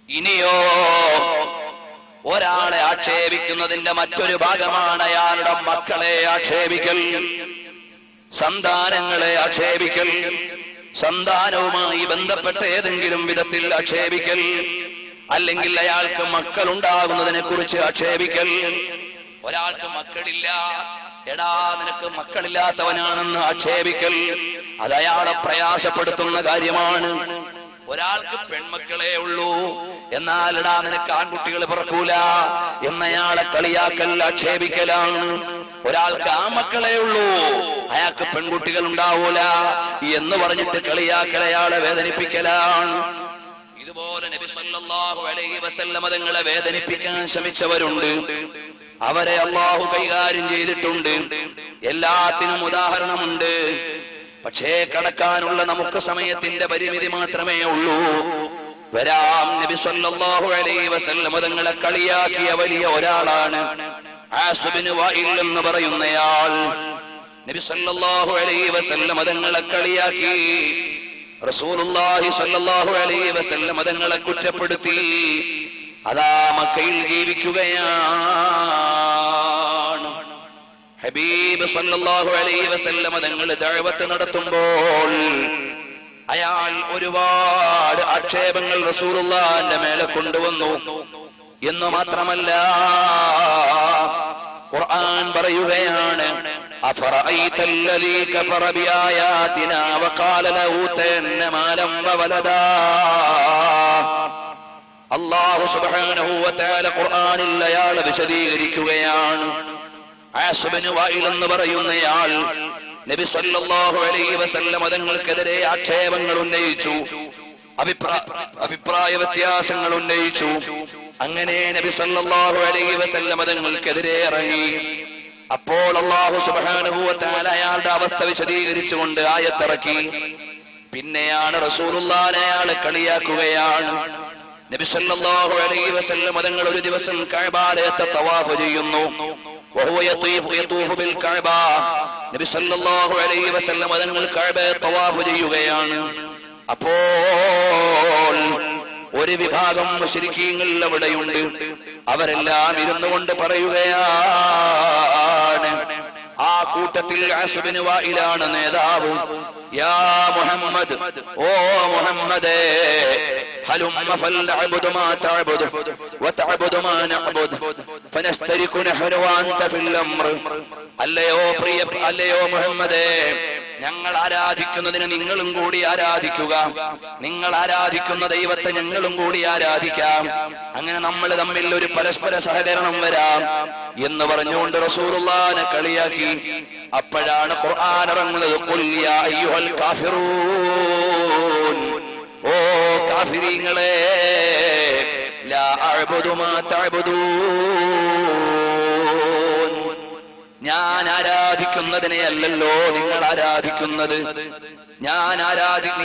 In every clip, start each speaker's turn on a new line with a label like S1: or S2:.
S1: ഇനിയോ ഒരാളെ ആക്ഷേപിക്കുന്നതിന്റെ മറ്റൊരു ഭാഗമാണ് അയാളുടെ മക്കളെ ആക്ഷേപിക്കൽ, സന്താനങ്ങളെ ആക്ഷേപിക്കൽ, സന്താനവുമായി ബന്ധപ്പെട്ട ഏതെങ്കിലും വിധത്തിൽ ആക്ഷേപിക്കൽ, അല്ലെങ്കിൽ അയാൾക്ക് മക്കളുണ്ടാകുന്നതിനെ കുറിച്ച് ആക്ഷേപിക്കൽ. ഒരാൾക്ക് മക്കളില്ല, എടാ നിനക്ക് മക്കളില്ലാത്തവനാണെന്ന് ആക്ഷേപിക്കൽ, അത് അയാളെ പ്രയാസപ്പെടുത്തുന്ന കാര്യമാണ്. ഒരാൾക്ക് പെൺമക്കളേ ഉള്ളൂ, എന്നാൽ എടാ നിനക്ക് ആൺകുട്ടികൾ പിറക്കൂല എന്നയാളെ കളിയാക്കൽ, ആക്ഷേപിക്കലാണ്. ഒരാൾക്ക് ആൺമക്കളേ ഉള്ളൂ, അയാൾക്ക് പെൺകുട്ടികൾ ഉണ്ടാവൂല എന്ന് പറഞ്ഞിട്ട് കളിയാക്കൽ, അയാളെ വേദനിപ്പിക്കലാണ്. ഇതുപോലെ നബി സല്ലല്ലാഹു അലൈഹി വസല്ലം തങ്ങളെ വേദനിപ്പിക്കാൻ ശ്രമിച്ചവരുണ്ട്. അവരെ അല്ലാഹു കൈകാര്യം ചെയ്തിട്ടുണ്ട്. എല്ലാത്തിനും ഉദാഹരണമുണ്ട്. പക്ഷേ കടക്കാനുള്ള നമുക്ക് സമയത്തിന്റെ പരിമിതി മാത്രമേ ഉള്ളൂ. വരാം. നബി സല്ലല്ലാഹു അലൈഹി വസല്ലം തങ്ങളെ കളിയാക്കിയ വലിയ ഒരാളാണ് ആസ് ബിൻ വാഇൽ എന്ന് പറയുന്നയാൾ. നബി സല്ലല്ലാഹു അലൈഹി വസല്ലം തങ്ങളെ കളിയാക്കി, റസൂലുള്ളാഹി സല്ലല്ലാഹു അലൈഹി വസല്ലം തങ്ങളെ കുറ്റപ്പെടുത്തി. അതാ മക്കയിൽ ജീവിക്കുകയാണ്. ഹബീബ് സല്ലല്ലാഹു അലൈഹി വസല്ലം തങ്ങൾ ദഅവത്ത് നടത്തുമ്പോൾ അയാൾ ഒരുപാട് ആക്ഷേപങ്ങൾ റസൂലുള്ളാഹിന്റെ മേലെ കൊണ്ടുവന്നു. എന്ന് മാത്രമല്ല, ഖുർആൻ പറയുകയാണ്, അഫറഅയ്തല്ലദീ കഫറ ബിആയാതിനാ വഖാല ലഊതന്ന മാലം വവലദാ. അല്ലാഹു സുബ്ഹാനഹു വ തആല ഖുർആനിൽ അയാളെ വിശദീകരിക്കുകയാണ്. ആസ് ബിൻ വാഇൽ എന്ന് പറയുന്നയാൾ നബി സല്ലല്ലാഹു അലൈഹി വസല്ലം തങ്ങൾക്കെതിരെ ആക്ഷേപങ്ങൾ ഉന്നയിച്ചു, അഭിപ്രായ വ്യത്യാസങ്ങൾ ഉന്നയിച്ചു. അങ്ങനെ നബി സല്ലല്ലാഹു അലൈഹി വസല്ലം തങ്ങൾക്കെതിരെ ഇറങ്ങി. അപ്പോൾ അല്ലാഹു സുബ്ഹാനഹു വ തആല അയാളുടെ അവസ്ഥ വിശദീകരിച്ചുകൊണ്ട് ആയത്തിറക്കി. പിന്നെയാണ് റസൂലുള്ളാഹിനെ അയാൾ കളിയാക്കുകയാണ്. നബി സല്ലല്ലാഹു അലൈഹി വസല്ലം തങ്ങൾ ഒരു ദിവസം കഅബയിലത്തെ തവാഫ് ചെയ്യുന്നു. വഹുവ യതൂഫു ബിൽ കഅബ. നബി സല്ലല്ലാഹു അലൈഹി വസല്ലം തങ്ങൾ കഅബയെ തവാഫ് ചെയ്യുകയാണ്. അപ്പോൾ ഒരു വിഭാഗം മുശ്രിക്കീങ്ങൾ അവിടെയുണ്ട്. അവരെല്ലാം ഇരുന്നുകൊണ്ട് പറയുകയാണ്, ആ കൂട്ടത്തിൽ ആസ് ബിൻ വാഇലാണ് നേതാവ്. യാ മുഹമ്മദ്, ഓ മുഹമ്മദേ, ഹലുമ്മ ഫൽനഅബ്ദു മാ തഅബ്ദു വതഅബ്ദു മാ നഅബ്ദു ഫനസ്തരികു നഹ്നു വഅൻത ഫിൽ അംർ. അല്ലയോ മുഹമ്മദേ, ഞങ്ങൾ ആരാധിക്കുന്നതിന് നിങ്ങളും കൂടി ആരാധിക്കുക, നിങ്ങൾ ആരാധിക്കുന്ന ദൈവത്തെ ഞങ്ങളും കൂടി ആരാധിക്കാം, അങ്ങനെ നമ്മൾ തമ്മിൽ ഒരു പരസ്പര സഹകരണം വരാം എന്ന് പറഞ്ഞുകൊണ്ട് റസൂലുള്ളാഹിനെ കളിയാക്കി. അപ്പോഴാണ് ഖുർആൻ ഇറങ്ങുന്നത്, ഖുൽ യാ അയ്യുഹൽ കാഫിറൂൻ, ഓ കാഫിരീങ്ങളെ, ലാ അഅ്ബുദു മാ തഅ്ബുദൂൻ, ഞാൻ ആരാധിക്കുന്നതിനെ അല്ലല്ലോ നിങ്ങൾ ആരാധിക്കുന്നത്,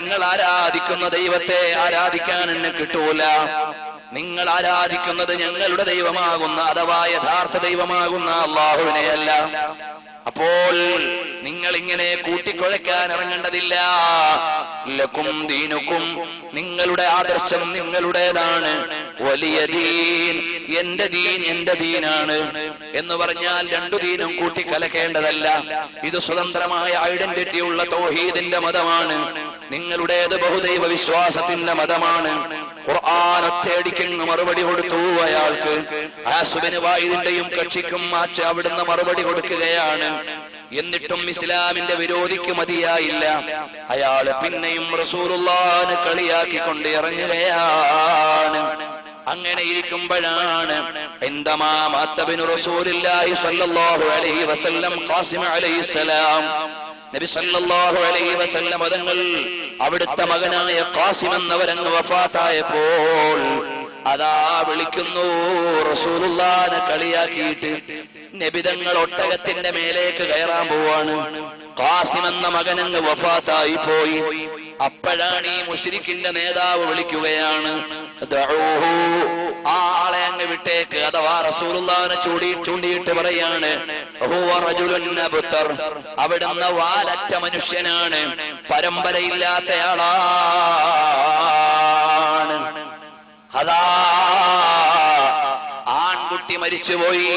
S1: നിങ്ങൾ ആരാധിക്കുന്ന ദൈവത്തെ ആരാധിക്കാൻ എന്നെ കിട്ടൂല, നിങ്ങൾ ആരാധിക്കുന്നത് ഞങ്ങളുടെ ദൈവമാകുന്ന അഥവാ യഥാർത്ഥ ദൈവമാകുന്ന അല്ലാഹുവിനെയല്ല. അപ്പോൾ നിങ്ങൾ ഇങ്ങനെ കൂട്ടിക്കുഴയ്ക്കാൻ ഇറങ്ങേണ്ടതില്ല. ലക്കും ദീനുക്കും, നിങ്ങളുടെ ആദർശം നിങ്ങളുടേതാണ്, വലിയ ദീൻ എന്റെ ദീൻ എന്റെ ദീനാണ് എന്ന് പറഞ്ഞാൽ രണ്ടു ദീനും കൂട്ടിക്കലക്കേണ്ടതല്ല. ഇത് സ്വതന്ത്രമായ ഐഡന്റിറ്റിയുള്ള തൗഹീദിന്റെ മതമാണ്. നിങ്ങളുടേത് ബഹുദൈവ വിശ്വാസത്തിന്റെ മതമാണ്. ഖുർആൻ ഒറ്റയടിക്കെന്ന് മറുപടി കൊടുത്തു അയാൾക്ക്. ആസ് ബിൻ വാഇലിന്റെയും കക്ഷിക്കും അവിടുന്ന് മറുപടി കൊടുക്കുകയാണ്. എന്നിട്ടും ഇസ്ലാമിന്റെ വിരോധിക്ക് മതിയായില്ല. അയാൾ പിന്നെയും റസൂലുള്ളാഹിനെ കളിയാക്കിക്കൊണ്ട് ഇറങ്ങുകയാണ്. അങ്ങനെ ഇരിക്കുമ്പോഴാണ് ഇൻദമാ മാത ബിനു റസൂലില്ലാഹി സ്വല്ലല്ലാഹു അലൈഹി വസല്ലം ഖാസിം അലൈഹിസ്സലാം, നബി സല്ലല്ലാഹു അലൈഹി വസല്ലം തങ്ങൾ അവിടുത്തെ മകനായ ഖാസിം എന്നവരങ്ങ് വഫാത്തായപ്പോൾ അതാ വിളിക്കുന്നു റസൂലുള്ളാഹിനെ കളിയാക്കിയിട്ട്. നബി തങ്ങൾ ഒട്ടകത്തിന്റെ മേലേക്ക് കയറാൻ പോവാണ്. ഖാസിം എന്ന മകനങ്ങ് വഫാത്തായി പോയി. അപ്പോഴാണ് ഈ മുശ്രിക്കിന്റെ നേതാവ് വിളിക്കുകയാണ്, ദഊഹു, ആ ആളെ അങ്ങ് വിട്ടേക്ക്. അഥവാ റസൂലുള്ളാഹിനെ ചൂണ്ടിയിട്ട് പറയാണ്, ഹുവ റജുലുൻ അബ്തർ, അവിടുന്ന് വാലറ്റ മനുഷ്യനാണ്, പരമ്പരയില്ലാത്തയാളാണ്. അതാ ആൺകുട്ടി മരിച്ചുപോയി,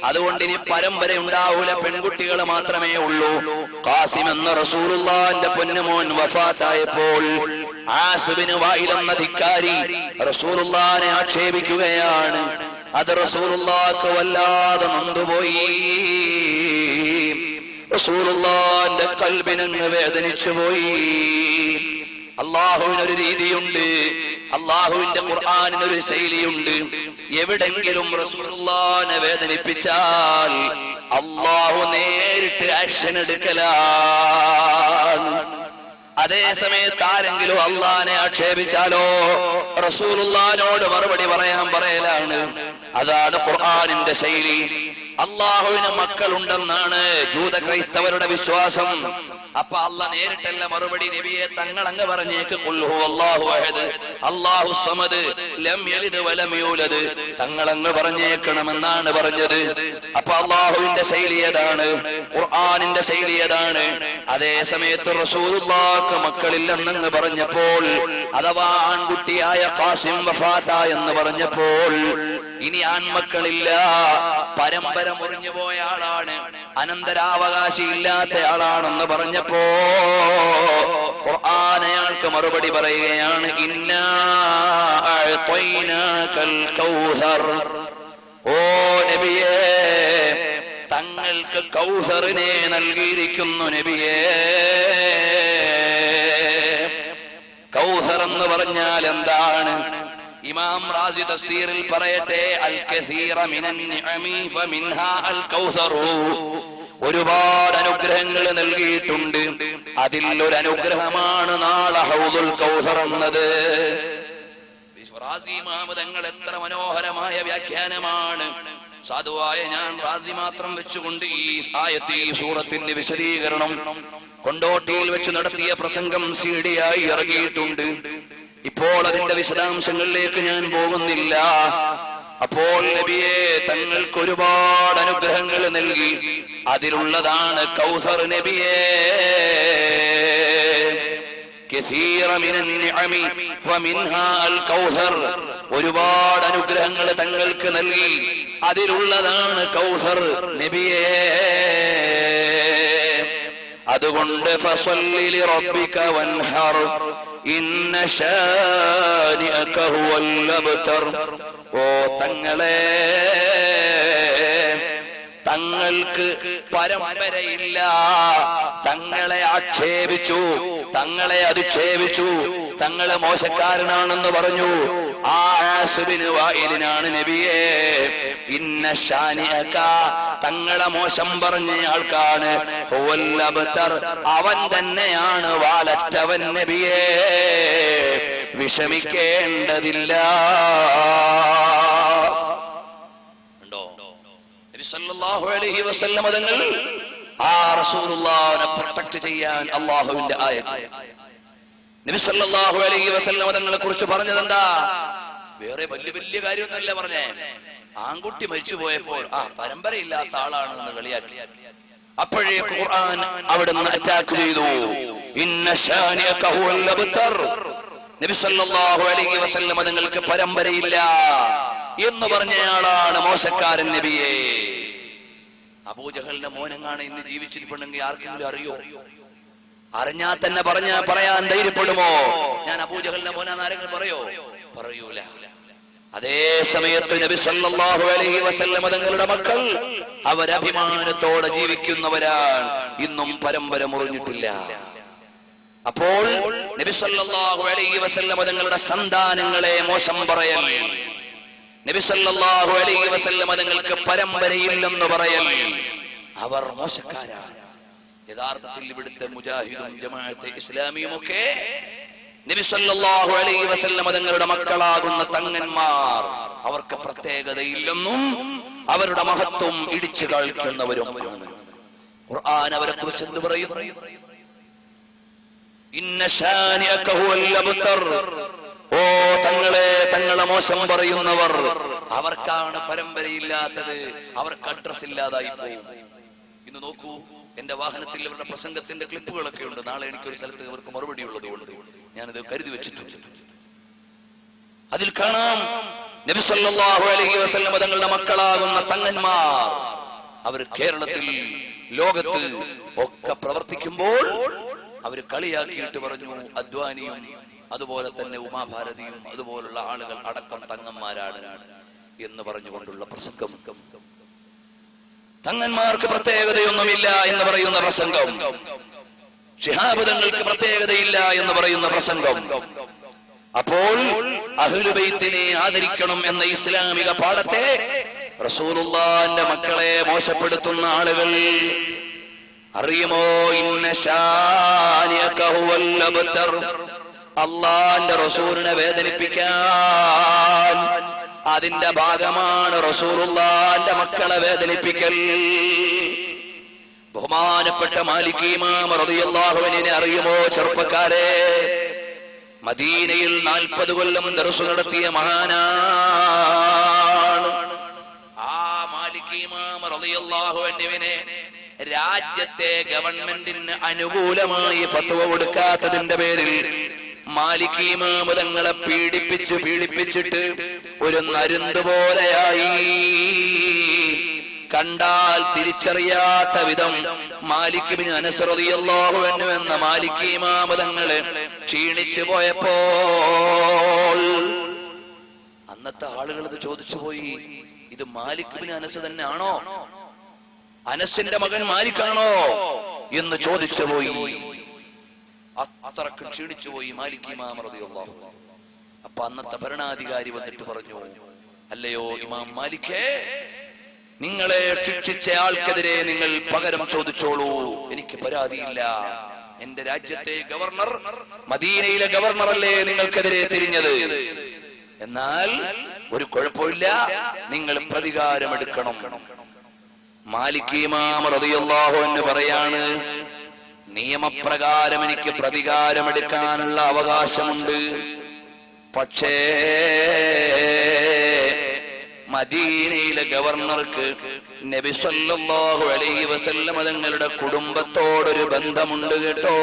S1: അതുകൊണ്ട് ഇനി പരമ്പര ഉണ്ടാവൂല, പെൺകുട്ടികൾ മാത്രമേ ഉള്ളൂ. ഖാസിം എന്ന റസൂലുള്ളാഹിന്റെ പൊന്നുമോൻ വഫാത്തായപ്പോൾ ആസിബിന് വായിൽ എന്ന ധിക്കാരി റസൂലുള്ളാഹിനെ ആക്ഷേപിക്കുകയാണ്. അത് റസൂലുള്ളാഹിക്ക് വല്ലാതെ നൊന്തുപോയി. റസൂലുള്ളാഹിന്റെ ഖൽബിനങ്ങ് വേദനിച്ചുപോയി. അല്ലാഹുവിനൊരു രീതിയുണ്ട്, അല്ലാഹുവിന്റെ ഖുർആനിനൊരു ശൈലിയുണ്ട്. എവിടെങ്കിലും റസൂലുള്ളാഹിനെ വേദനിപ്പിച്ചാൽ അല്ലാഹു നേരിട്ട് ആക്ഷൻ എടുക്കലാണ്. അതേ സമയത്ത് ആരെങ്കിലും അല്ലാഹനെ ആക്ഷേപിച്ചാലോ റസൂലുള്ളാഹിനോട് മറുപടി പറയലാണ്. അതാണ് ഖുർആനിന്റെ ശൈലി. അല്ലാഹുവിന് മക്കളുണ്ടെന്നാണ് ജൂത ക്രൈസ്തവരുടെ വിശ്വാസം. അപ്പൊ അല്ലാഹ് നേരിട്ടല്ല മറുപടി, നബിയെ തങ്ങൾ അങ്ങ് പറഞ്ഞേക്ക്, ഖുൽ ഹുവല്ലാഹു അഹദ് അല്ലാഹു സമദ് ലം യലിദ് വലം യൂലദ്, തങ്ങൾ അങ്ങ് പറഞ്ഞേക്കണമെന്നാണ് പറഞ്ഞത്. അപ്പൊ അല്ലാഹുവിന്റെ ശൈലി അതാണ്, ഖുർആനിന്റെ ശൈലി അതാണ്. അതേ സമയത്ത് റസൂലുള്ളാഹിക്ക് മക്കളില്ലെന്നങ്ങ് പറഞ്ഞപ്പോൾ, അഥവാ ആൺകുട്ടിയായ ഖാസിം വഫാത്ത എന്ന് പറഞ്ഞപ്പോൾ, ഇനി ആൺമക്കളില്ല, പരമ്പര മുറിഞ്ഞു പോയ ആളാണ്, അനന്തരാവകാശി ഇല്ലാത്ത ആളാണെന്ന് പറഞ്ഞപ്പോ ഖുർആൻ അയാൾക്ക് മറുപടി പറയുകയാണ്, ഇന്നാ അഅ്തൈനാകൽ കൗസർ, ഓ നബിയേ തങ്ങൾക്ക് കൗസറിനെ നൽകിയിരിക്കുന്നു നബിയേ. കൗസർ എന്ന് പറഞ്ഞാൽ എന്താണ്? ഇമാം റാസി തഫ്സീറിൽ പറയട്ടെ, അൽ കസീറ മിനൻ നിഅമി ഫമിൻഹാ അൽ കൗസറു, ഒരുപാട് അനുഗ്രഹങ്ങൾ നൽകിയിട്ടുണ്ട്, അതിൽ ഒരു അനുഗ്രഹമാണ് നാളെ ഹൗദുൽ കൗസർ എന്നത്. റാസി ഇമാം തങ്ങൾ എത്ര മനോഹരമായ വ്യാഖ്യാനമാണ്. സാധുവായ ഞാൻ റാസി മാത്രം വെച്ചുകൊണ്ട് ഈ ആയത്ത്, ഈ സൂറത്തിന്റെ വിശദീകരണം കൊണ്ടോട്ടിയിൽ വെച്ച് നടത്തിയ പ്രസംഗം സിഡിയായി ഇറങ്ങിയിട്ടുണ്ട്. ഇപ്പോൾ അതിന്റെ വിശദാംശങ്ങളിലേക്ക് ഞാൻ പോകുന്നില്ല. അപ്പോൾ നബിയെ തങ്ങൾക്ക് ഒരുപാട് അനുഗ്രഹങ്ങൾ നൽകി, അതിലുള്ളതാണ് കൗസർ നബിയേ. കസീറ മിനൻ നിഅമി വമിൻഹാ അൽ കൗസർ, ഒരുപാട് അനുഗ്രഹങ്ങൾ തങ്ങൾക്ക് നൽകി, അതിലുള്ളതാണ് കൗസർ നബിയേ. അതുകൊണ്ട് ഫസല്ലി ലിറബ്ബിക വൻഹർ ഇന്ന ശാനിഅക ഹുവൽ അബ്തർ, ഓ തങ്ങളെ തങ്ങൾക്ക് പരമ്പരയില്ല, തങ്ങളെ ആക്ഷേപിച്ചു, തങ്ങളെ അധിക്ഷേപിച്ചു, തങ്ങളെ മോശക്കാരനാണെന്ന് പറഞ്ഞു. ആ ആസിബിന് വായിലിനാണ് നബിയെ ഇന്ന ശാനിഅക, തങ്ങളെ മോശം പറഞ്ഞ ആൾക്കാണ്, ഹുവൽ അബ്തർ, അവൻ തന്നെയാണ് വാലറ്റവൻ നബിയെ, വിഷമിക്കേണ്ടതില്ല. നബി സല്ലല്ലാഹു അലൈഹി വസല്ലം തങ്ങൾ ആ റസൂലുള്ളാഹിനെ പ്രൊട്ടക്ട് ചെയ്യാൻ അല്ലാഹുവിന്റെ ആയത്ത്. നബി സല്ലല്ലാഹു അലൈഹി വസല്ലം തങ്ങളെ കുറിച്ച് പറഞ്ഞതെന്താ? വേറെ വലിയ വലിയ കാര്യമൊന്നുമല്ല പറഞ്ഞേ. ആൺകുട്ടി മരിച്ചുപോയപ്പോൾ ആ പരമ്പരയില്ലാത്ത ആളാണെന്ന് കളിയാക്കി. അപ്പോഴേ ഖുർആൻ അവിടുന്ന് അറ്റാക്ക് ചെയ്തു, ഇന്ന ശാനിഅക ഹുവൽ അബ്തർ, നബി സല്ലല്ലാഹു അലൈഹി വസല്ലം തങ്ങൾക്ക് പരമ്പരയില്ല എന്ന് പറഞ്ഞയാളാണ് മോശക്കാരൻ നബിയെ. അബൂജഹലിന്റെ മോനെങ്ങാണ് ഇന്ന് ജീവിച്ചിരിപ്പുണ്ടെങ്കിൽ ആർക്കെങ്കിലും അറിയോ? അറിഞ്ഞാൽ തന്നെ പറയാൻ ധൈര്യപ്പെടുമോ? ഞാൻ അബൂജഹലിന്റെ മോനാന്ന് ആരെങ്കിലും പറയൂല. അതേ സമയത്ത് നബി സല്ലല്ലാഹു അലൈഹി വസല്ലം തങ്ങളുടെ മക്കൾ അവരഭിമാനത്തോടെ ജീവിക്കുന്നവരാണ്, ഇന്നും പരമ്പര മുറിഞ്ഞിട്ടില്ല. അപ്പോൾ നബി സല്ലല്ലാഹു അലൈഹി വസല്ലം തങ്ങളുടെ സന്താനങ്ങളെ മോശം പറയൽ, നബി സല്ലല്ലാഹു അലൈഹി വസല്ലം തങ്ങൾക്ക് പരമ്പരയില്ലെന്ന് പറയൽ, അവർ മോശക്കാരാണ്. യഥാർത്ഥത്തിൽ ഇവിടുത്തെ മുജാഹിദും ജമാഅത്തെ ഇസ്ലാമിയും ഒക്കെ നബി സല്ലല്ലാഹു അലൈഹി വസല്ലം തങ്ങളുടെ മക്കളാകുന്ന തങ്ങന്മാർ, അവർക്ക് പ്രത്യേകതയില്ലെന്നും അവരുടെ മഹത്വം ഇടിച്ചു കാണിക്കുന്നവരും. ഖുർആൻ അവരെ കുറിച്ച് എന്ത് പറയും? ഇന്ന ശാനിഅക ഹുവൽ അബ്തർ, ഓ തങ്ങളെ മോശം പറയുന്നവർ, അവർക്കാണ് പരമ്പരയില്ലാത്തത്, അവർക്ക് അഡ്രസ് ഇല്ലാതായി പോകും. ഇന്ന് നോക്കൂ, എന്റെ വാഹനത്തിൽ ഇവരുടെ പ്രസംഗത്തിന്റെ ക്ലിപ്പുകളൊക്കെ ഉണ്ട്. നാളെ എനിക്കൊരു സ്ഥലത്ത് ഇവർക്ക് മറുപടി ഉള്ളതുകൊണ്ട് ഞാനിത് കരുതി വെച്ചിട്ടുണ്ട്. അതിൽ കാണാം നബി സല്ലല്ലാഹു അലൈഹി വസല്ലം തങ്ങളുടെ മക്കളാകുന്ന തങ്ങന്മാർ അവർ കേരളത്തിൽ ലോകത്ത് ഒക്കെ പ്രവർത്തിക്കുമ്പോൾ അവർ കളിയാക്കിയിട്ട് പറഞ്ഞു അദ്വാനിയും അതുപോലെ തന്നെ ഉമാഭാരതിയും അതുപോലുള്ള ആളുകൾ അടക്കം തങ്ങന്മാരാണ് എന്ന് പറഞ്ഞുകൊണ്ടുള്ള പ്രസംഗം. തങ്ങന്മാർക്ക് പ്രത്യേകതയൊന്നുമില്ല എന്ന് പറയുന്ന പ്രസംഗം, ശിഹാബ് തങ്ങൾക്ക് പ്രത്യേകതയില്ല എന്ന് പറയുന്ന പ്രസംഗം. അപ്പോൾ അഹ്ലുൽ ബൈത്തിനെ ആദരിക്കണം എന്ന ഇസ്ലാമിക പാഠത്തെ റസൂലുള്ളാഹിന്റെ മക്കളെ മോശപ്പെടുത്തുന്ന ആളുകൾ അറിയുമോ? ഇന്ന ശാനിഅക ഹുവൽ അബ്തർ. അല്ലാഹുവിന്റെ റസൂലിനെ വേദനിപ്പിക്കാൻ അതിന്റെ ഭാഗമാണ് റസൂലുള്ളാഹിന്റെ മക്കളെ വേദനിപ്പിക്കൽ. ബഹുമാനപ്പെട്ട മാലിക് ഇമാം റളിയല്ലാഹു അൻഹുവിനെ അറിയുമോ ചെറുപ്പക്കാരെ? മദീനയിൽ 40 കൊല്ലം ദർസ് നടത്തിയ മഹാനാണ്. ആ മാലിക് ഇമാം റളിയല്ലാഹു അൻഹുവിനെ രാജ്യത്തെ ഗവൺമെന്റിന് അനുകൂലമായി ഫത്വ കൊടുക്കാത്തതിന്റെ പേരിൽ മാലിക് ഇമാം തങ്ങളെ പീഡിപ്പിച്ചിട്ട് ഒരു നരുന്ത് പോലെയായി. കണ്ടാൽ തിരിച്ചറിയാത്ത വിധം മാലിക് ഇബ്നു അനസ് റളിയല്ലാഹു അൻഹു എന്ന മാലിക് ഇമാം തങ്ങളെ ക്ഷീണിച്ചു പോയപ്പോൾ അന്നത്തെ ആളുകൾ ഇത് ചോദിച്ചുപോയി, ഇത് മാലിക് ഇബ്നു അനസ് തന്നെ ആണോ? അനസിന്റെ മകൻ മാലിക്കാണോ എന്ന് ചോദിച്ചുപോയി. അത്രക്ക് ക്ഷീണിച്ചുപോയി മാലിക് ഇമാം റളിയല്ലാഹു അൻഹു. അപ്പൊ അന്നത്തെ ഭരണാധികാരി വന്നിട്ട് പറഞ്ഞു, അല്ലയോ ഇമാം മാലിക്കേ, നിങ്ങളെ ശിക്ഷിച്ച ആൾക്കെതിരെ നിങ്ങൾ പകരം ചോദിച്ചോളൂ, എനിക്ക് പരാതിയില്ല. എന്റെ രാജ്യത്തെ ഗവർണർ, മദീനയിലെ ഗവർണറല്ലേ നിങ്ങൾക്കെതിരെ തിരിഞ്ഞത്? എന്നാൽ ഒരു കുഴപ്പമില്ല, നിങ്ങൾ പ്രതികാരമെടുക്കണം. മാലിക് ഇമാം റളിയല്ലാഹു അൻഹു പറയാണ്, നിയമപ്രകാരം എനിക്ക് പ്രതികാരമെടുക്കാനുള്ള അവകാശമുണ്ട്. പക്ഷേ മദീനയിലെ ഗവർണർക്ക് നബി സല്ലല്ലാഹു അലൈഹി വസല്ലം തങ്ങളുടെ കുടുംബത്തോടൊരു ബന്ധമുണ്ട് കേട്ടോ.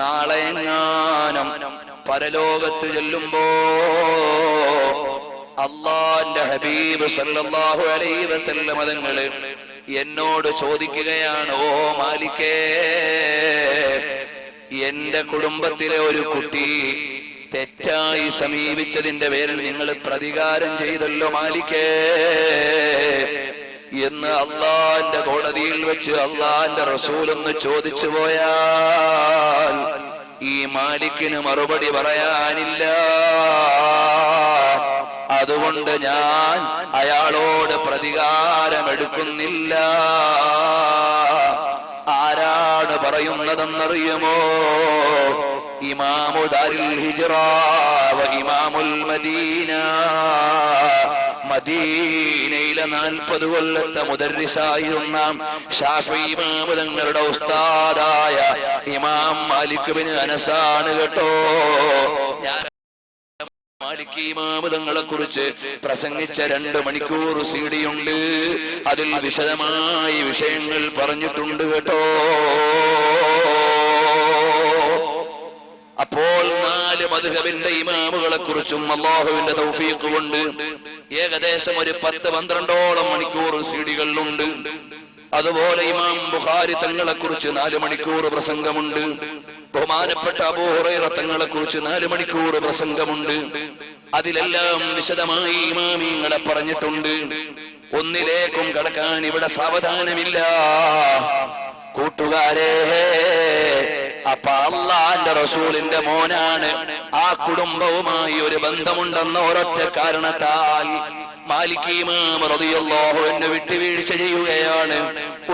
S1: നാളെ എങ്ങാനും പരലോകത്ത് ചെല്ലുമ്പോ അല്ലാഹുവിന്റെ ഹബീബ് സല്ലല്ലാഹു അലൈഹി വസല്ലം തങ്ങള് എന്നോട് ചോദിക്കുകയാണ്, ഓ മാലിക്കേ, എന്റെ കുടുംബത്തിലെ ഒരു കുട്ടി തെറ്റായി സമീപിച്ചതിന്റെ പേരിൽ നിങ്ങൾ പ്രതികാരം ചെയ്തല്ലോ മാലിക്കേ എന്ന് അല്ലാഹുവിന്റെ കോടതിയിൽ വെച്ച് അല്ലാഹുവിന്റെ റസൂലൊന്ന് ചോദിച്ചു പോയാൽ ഈ മാലിക്കിന് മറുപടി പറയാനില്ല. അതുകൊണ്ട് ഞാൻ അയാളോട് പ്രതികാരമെടുക്കുന്നില്ല. ആരാണ് പറയുന്നതെന്നറിയുമോ? ഇമാമു ദാരിൽ ഹിജ്റ വ ഇമാമുൽ മദീന. മദീനയിലെ 40 കൊല്ലത്തെ മുദർരിസായിരുന്ന ശാഫിഈ ഇമാം തങ്ങളുടെ ഉസ്താദായ ഇമാം മാലിക് ഇബ്നു അനസാണ് കേട്ടോ. ഞാൻ മാലിക് ഇമാം തങ്ങളെ കുറിച്ച് പ്രസംഗിച്ച 2 മണിക്കൂർ CD-യുണ്ട്. അതിൽ വിശദമായി വിഷയങ്ങൾ പറഞ്ഞിട്ടുണ്ട് കേട്ടോ. അപ്പോൾ 4 മദ്ഹബിന്റെ ഇമാമുകളെ കുറിച്ചും അല്ലാഹുവിന്റെ തൗഫീഖ് കൊണ്ട് ഏകദേശം ഒരു 10-12ഓളം മണിക്കൂർ CD-കളുണ്ട്. അതുപോലെ ഇമാം ബുഖാരി തങ്ങളെ കുറിച്ച് 4 മണിക്കൂർ പ്രസംഗമുണ്ട്. ബഹുമാനപ്പെട്ട അബൂ ഹുറൈറ തങ്ങളെ കുറിച്ച് 4 മണിക്കൂർ പ്രസംഗമുണ്ട്. അതിലെല്ലാം വിശദമായി ഇമാമിങ്ങളെ പറഞ്ഞിട്ടുണ്ട്. ഒന്നിലേക്കും കടക്കാൻ ഇവിടെ സാവധാനമില്ല കൂട്ടുകാരെ. അപ്പൊ അല്ലാഹുവിന്റെ റസൂലിന്റെ മോനാണ്, ആ കുടുംബവുമായി ഒരു ബന്ധമുണ്ടെന്ന ഒരൊറ്റ കാരണത്താൽ മാലിക് ഇമാം റളിയല്ലാഹു അൻഹു വിട്ടുവീഴ്ച ചെയ്യുകയാണ്.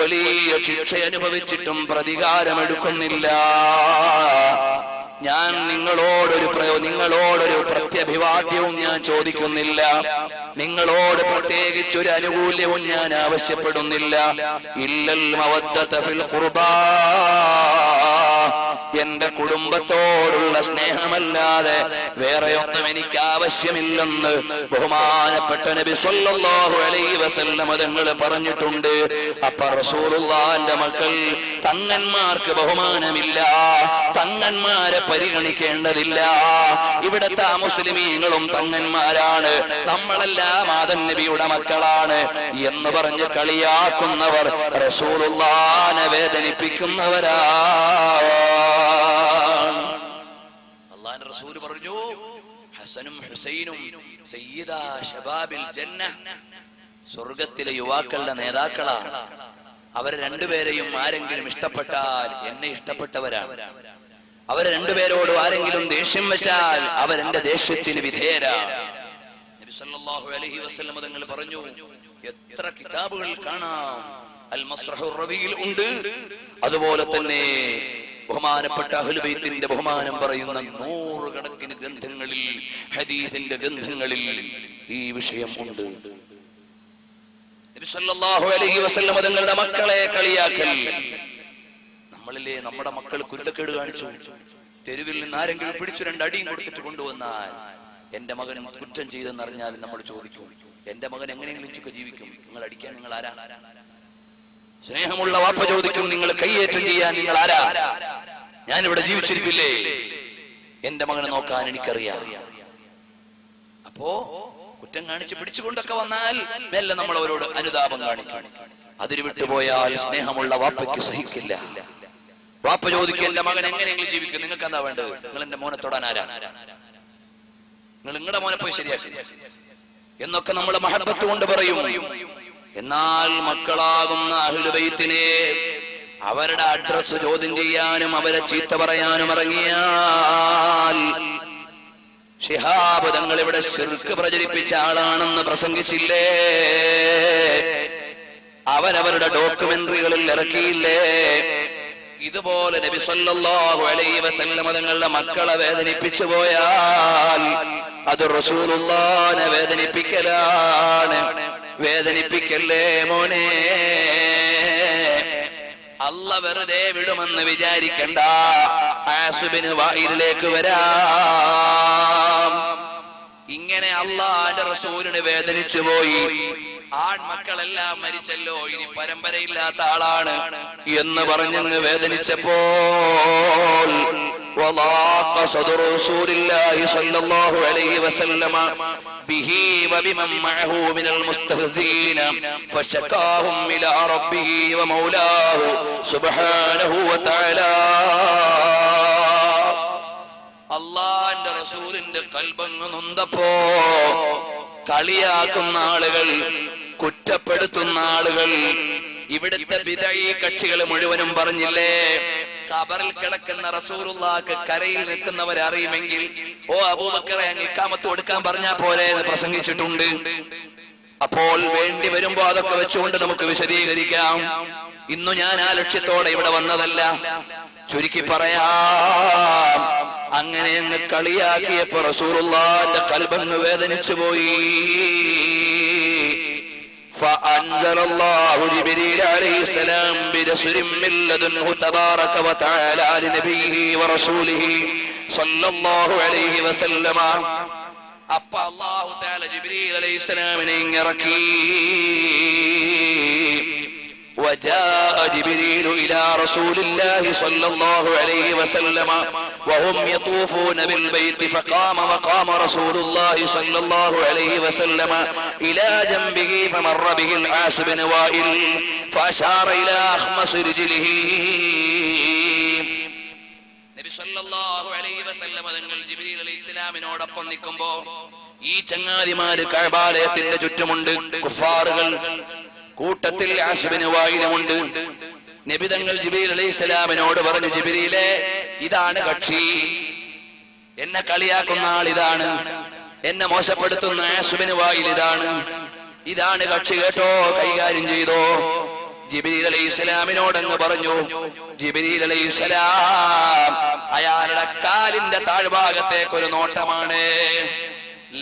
S1: വലിയ ശിക്ഷ അനുഭവിച്ചിട്ടും പ്രതികാരമെടുക്കുന്നില്ല. ഞാൻ നിങ്ങളോടൊരു പ്രത്യഭിവാദ്യവും ഞാൻ ചോദിക്കുന്നില്ല. നിങ്ങളോട് പ്രത്യേകിച്ചൊരു അനുകൂല്യവും ഞാൻ ആവശ്യപ്പെടുന്നില്ല. ഇല്ലൽ മവദ്ദത ഫിൽ ഖുർബാ. എന്റെ കുടുംബത്തോടുള്ള സ്നേഹമല്ലാതെ വേറെയൊന്നും എനിക്ക് ആവശ്യമില്ലെന്ന് ബഹുമാനപ്പെട്ട നബി സല്ലല്ലാഹു അലൈഹി വസല്ലം തങ്ങൾ പറഞ്ഞിട്ടുണ്ട്. അപ്പൊ റസൂലുള്ളാഹിന്റെ മക്കൾ തങ്ങന്മാർക്ക് ബഹുമാനമില്ല, തങ്ങന്മാരെ പരിഗണിക്കേണ്ടതില്ല. ഇവിടുത്തെ മുസ്ലിമീങ്ങളും തങ്ങന്മാരാണ്, നമ്മളെല്ലാം ആദം നബിയുടെ മക്കളാണ് എന്ന് പറഞ്ഞ് കളിയാക്കുന്നവർ റസൂലുള്ളാഹിനെ വേദനിപ്പിക്കുന്നവരാ. അല്ലാഹുവിന്റെ റസൂൽ പറഞ്ഞു, ഹസനും ഹുസൈനും സയ്യിദാ ശബാബിൽ ജന്ന, സ്വർഗത്തിലെ യുവാക്കളുടെ നേതാക്കളാണ്. അവരെ രണ്ടുപേരെയും ആരെങ്കിലും ഇഷ്ടപ്പെട്ടാൽ എന്നെ ഇഷ്ടപ്പെട്ടവരാണ്. അവരെ രണ്ടുപേരോട് ആരെങ്കിലും ദേഷ്യം വെച്ചാൽ അവരെന്റെ ദേഷ്യത്തിന് വിധേയരാണ്. നബി സല്ലല്ലാഹു അലൈഹി വസല്ലം തങ്ങൾ പറഞ്ഞു, എത്ര കിതാബുകൾ കാണാം, അൽ മസ്റഹുർ റബീൽ ഉണ്ട്. അതുപോലെ തന്നെ ബഹുമാനപ്പെട്ട അഹ്ലുൽ ബൈത്തിന്റെ ബഹുമാനം പറയുന്ന 100 കണക്കിന് ഗ്രന്ഥങ്ങളിൽ, ഹദീസിന്റെ ഗ്രന്ഥങ്ങളിൽ ഈ വിഷയം ഉണ്ട്. നബി സല്ലല്ലാഹു അലൈഹി വസല്ലം തങ്ങളുടെ മക്കളെ കളിയാക്കൽ. നമ്മളിലെ നമ്മുടെ മക്കൾ കുരുത്തക്കേട് കാണിച്ചു, തെരുവിൽ നിന്ന് ആരെങ്കിലും പിടിച്ചു 2 അടിയും കൊടുത്തിട്ട് കൊണ്ടുവന്നാൽ എന്റെ മകൻ കുറ്റം ചെയ്തെന്നറിഞ്ഞാൽ നമ്മൾ ചോദിക്കും, എന്റെ മകൻ എങ്ങനെയെങ്കിലും ചുക്ക ജീവിക്കും, നിങ്ങൾ അടിക്കാൻ നിങ്ങൾ ആരാ? സ്നേഹമുള്ള വാപ്പ ചോദിക്കും, നിങ്ങൾ കയ്യേറ്റം ചെയ്യാൻ നിങ്ങൾ ആരാ? ഞാനിവിടെ ജീവിച്ചിരിക്കില്ലേ, എന്റെ മകനെ നോക്കാൻ എനിക്കറിയാം. അപ്പോ കുറ്റം കാണിച്ച് പിടിച്ചുകൊണ്ടൊക്കെ വന്നാൽ മെല്ലെ നമ്മൾ അവരോട് അനുതാപം കാണിക്കും. അതിന് വിട്ടുപോയാൽ സ്നേഹമുള്ള വാപ്പയ്ക്ക് സഹിക്കില്ല. വാപ്പ ചോദിക്കും, എന്റെ മകൻ എങ്ങനെയെങ്കിലും ജീവിക്കും, നിങ്ങൾക്ക് എന്താ വേണ്ടത്? നിങ്ങൾ എന്റെ മോനെ തൊടാൻ ആരാ? നിങ്ങൾ നിങ്ങളുടെ മോനെ പോയി ശരിയാക്കി എന്നൊക്കെ നമ്മൾ മഹബത്ത് കൊണ്ട് പറയും. എന്നാൽ മക്കളാകുന്ന അഹ്ലുൽ ബൈത്തിനെ അവരുടെ അഡ്രസ് ചോദ്യം ചെയ്യാനും അവരെ ചീത്ത പറയാനും ഇറങ്ങിയാൽ, ശിഹാബ് തങ്ങൾ ഇവിടെ ശിർക്ക് പ്രചരിപ്പിച്ച ആളാണെന്ന് പ്രസംഗിച്ചില്ലേ, അവരവരുടെ ഡോക്യുമെന്ററികളിൽ ഇറക്കിയില്ലേ? ഇതുപോലെ നബി സല്ലല്ലാഹു അലൈഹി വസല്ലം തങ്ങളുടെ മക്കളെ വേദനിപ്പിച്ചു പോയാൽ അത് റസൂലുള്ളാഹിനെ വേദനിപ്പിക്കലാണ്. വേദനിപ്പിക്കല്ലേ മോനെ, അല്ലാഹ് വെറുതെ വിടുമെന്ന് വിചാരിക്കണ്ട. ആസിബിന് വായിലേക്ക് വരാം. ഇങ്ങനെ അല്ലാഹുവിന്റെ റസൂലിനെ വേദനിച്ചു പോയി. ആൺമക്കളെല്ലാം മരിച്ചല്ലോ, ഇനി പരമ്പരയില്ലാത്ത ആളാണ് എന്ന് പറഞ്ഞങ്ങ് വേദനിച്ചപ്പോൾ وضاق صدر رسول الله صلى الله عليه وسلم به وبمن معه من المستهزئين فشكاهم إلى ربه ومولاه سبحانه وتعالى. അല്ലാഹുവിന്റെ റസൂലിന്റെ ഖൽബങ്ങ് നൊന്തപ്പോ കളിയാക്കുന്ന ആളുകൾ, കുറ്റപ്പെടുത്തുന്ന ആളുകൾ, ഇവിടുത്തെ ബിദഈ കക്ഷികൾ മുഴുവനും പറഞ്ഞില്ലേ, ഖബറിൽ കിടക്കുന്ന റസൂലുള്ളാഹിക്ക് കരയിൽ നിൽക്കുന്നവരെ അറിയുമെങ്കിൽ ഓ അബൂബക്കറെ അങ്ങ് ഇഖാമത്ത് കൊടുക്കാൻ പറഞ്ഞാ പോലെ എന്ന് പ്രസംഗിച്ചിട്ടുണ്ട്. അപ്പോൾ വേണ്ടി വരുമ്പോ അതൊക്കെ വെച്ചുകൊണ്ട് നമുക്ക് വിശദീകരിക്കാം. ഇന്നു ഞാൻ ആ ലക്ഷ്യത്തോടെ ഇവിടെ വന്നതല്ല. ചുരുക്കി പറയാം, അങ്ങനെ അങ്ങ് കളിയാക്കിയപ്പോ റസൂലുള്ളാഹിന്റെ ഖൽബങ്ങ് വേദനിച്ചു പോയി. فأنزل الله جبريل عليه السلام برسول من لدنه تبارك وتعالى لنبيه ورسوله صلى الله عليه وسلم. അപ്പൊ അല്ലാഹു തആല ജിബ്രീൽ അലൈഹിസ്സലാമിനെ ഇറക്കി. وجاء جبريل إلى رسول الله صلى الله عليه وسلم وهم يطوفون بالبيت فقام وقام رسول الله صلى الله عليه وسلم إلى جنبه فمر به العاص بن وائل فأشار إلى أخمص رجله. നബി സല്ലല്ലാഹു അലൈഹി വസല്ലം തങ്ങൾ ജിബ്രീൽ അലൈഹിസ്സലാമിനോടൊപ്പം നിൽക്കുമ്പോ ഈ ചങ്ങാതിമാര് കഅബാലയത്തിന്റെ ചുറ്റുമുണ്ട്. കുഫാറുകൾ കൂട്ടത്തിൽ ആസ് ബിൻ വായിലുമുണ്ട്. നബി തങ്ങൾ ജിബ്രീൽ അലൈഹിസ്സലാമിനോട് പറഞ്ഞു, ജിബ്രീലേ, ഇതാണ് കക്ഷി, എന്നെ കളിയാക്കുന്ന ആൾ ഇതാണ്, എന്നെ മോശപ്പെടുത്തുന്ന ആസ് ബിൻ വായിൽ ഇതാണ് കക്ഷി കേട്ടോ, കൈകാര്യം ചെയ്തോ. ജിബ്രീൽ അലൈഹിസ്സലാമിനോടങ്ങ് പറഞ്ഞു. ജിബ്രീൽ അലൈഹിസ്സലാം അയാളുടെ കാലിന്റെ താഴ്ഭാഗത്തേക്കൊരു നോട്ടമാണ്.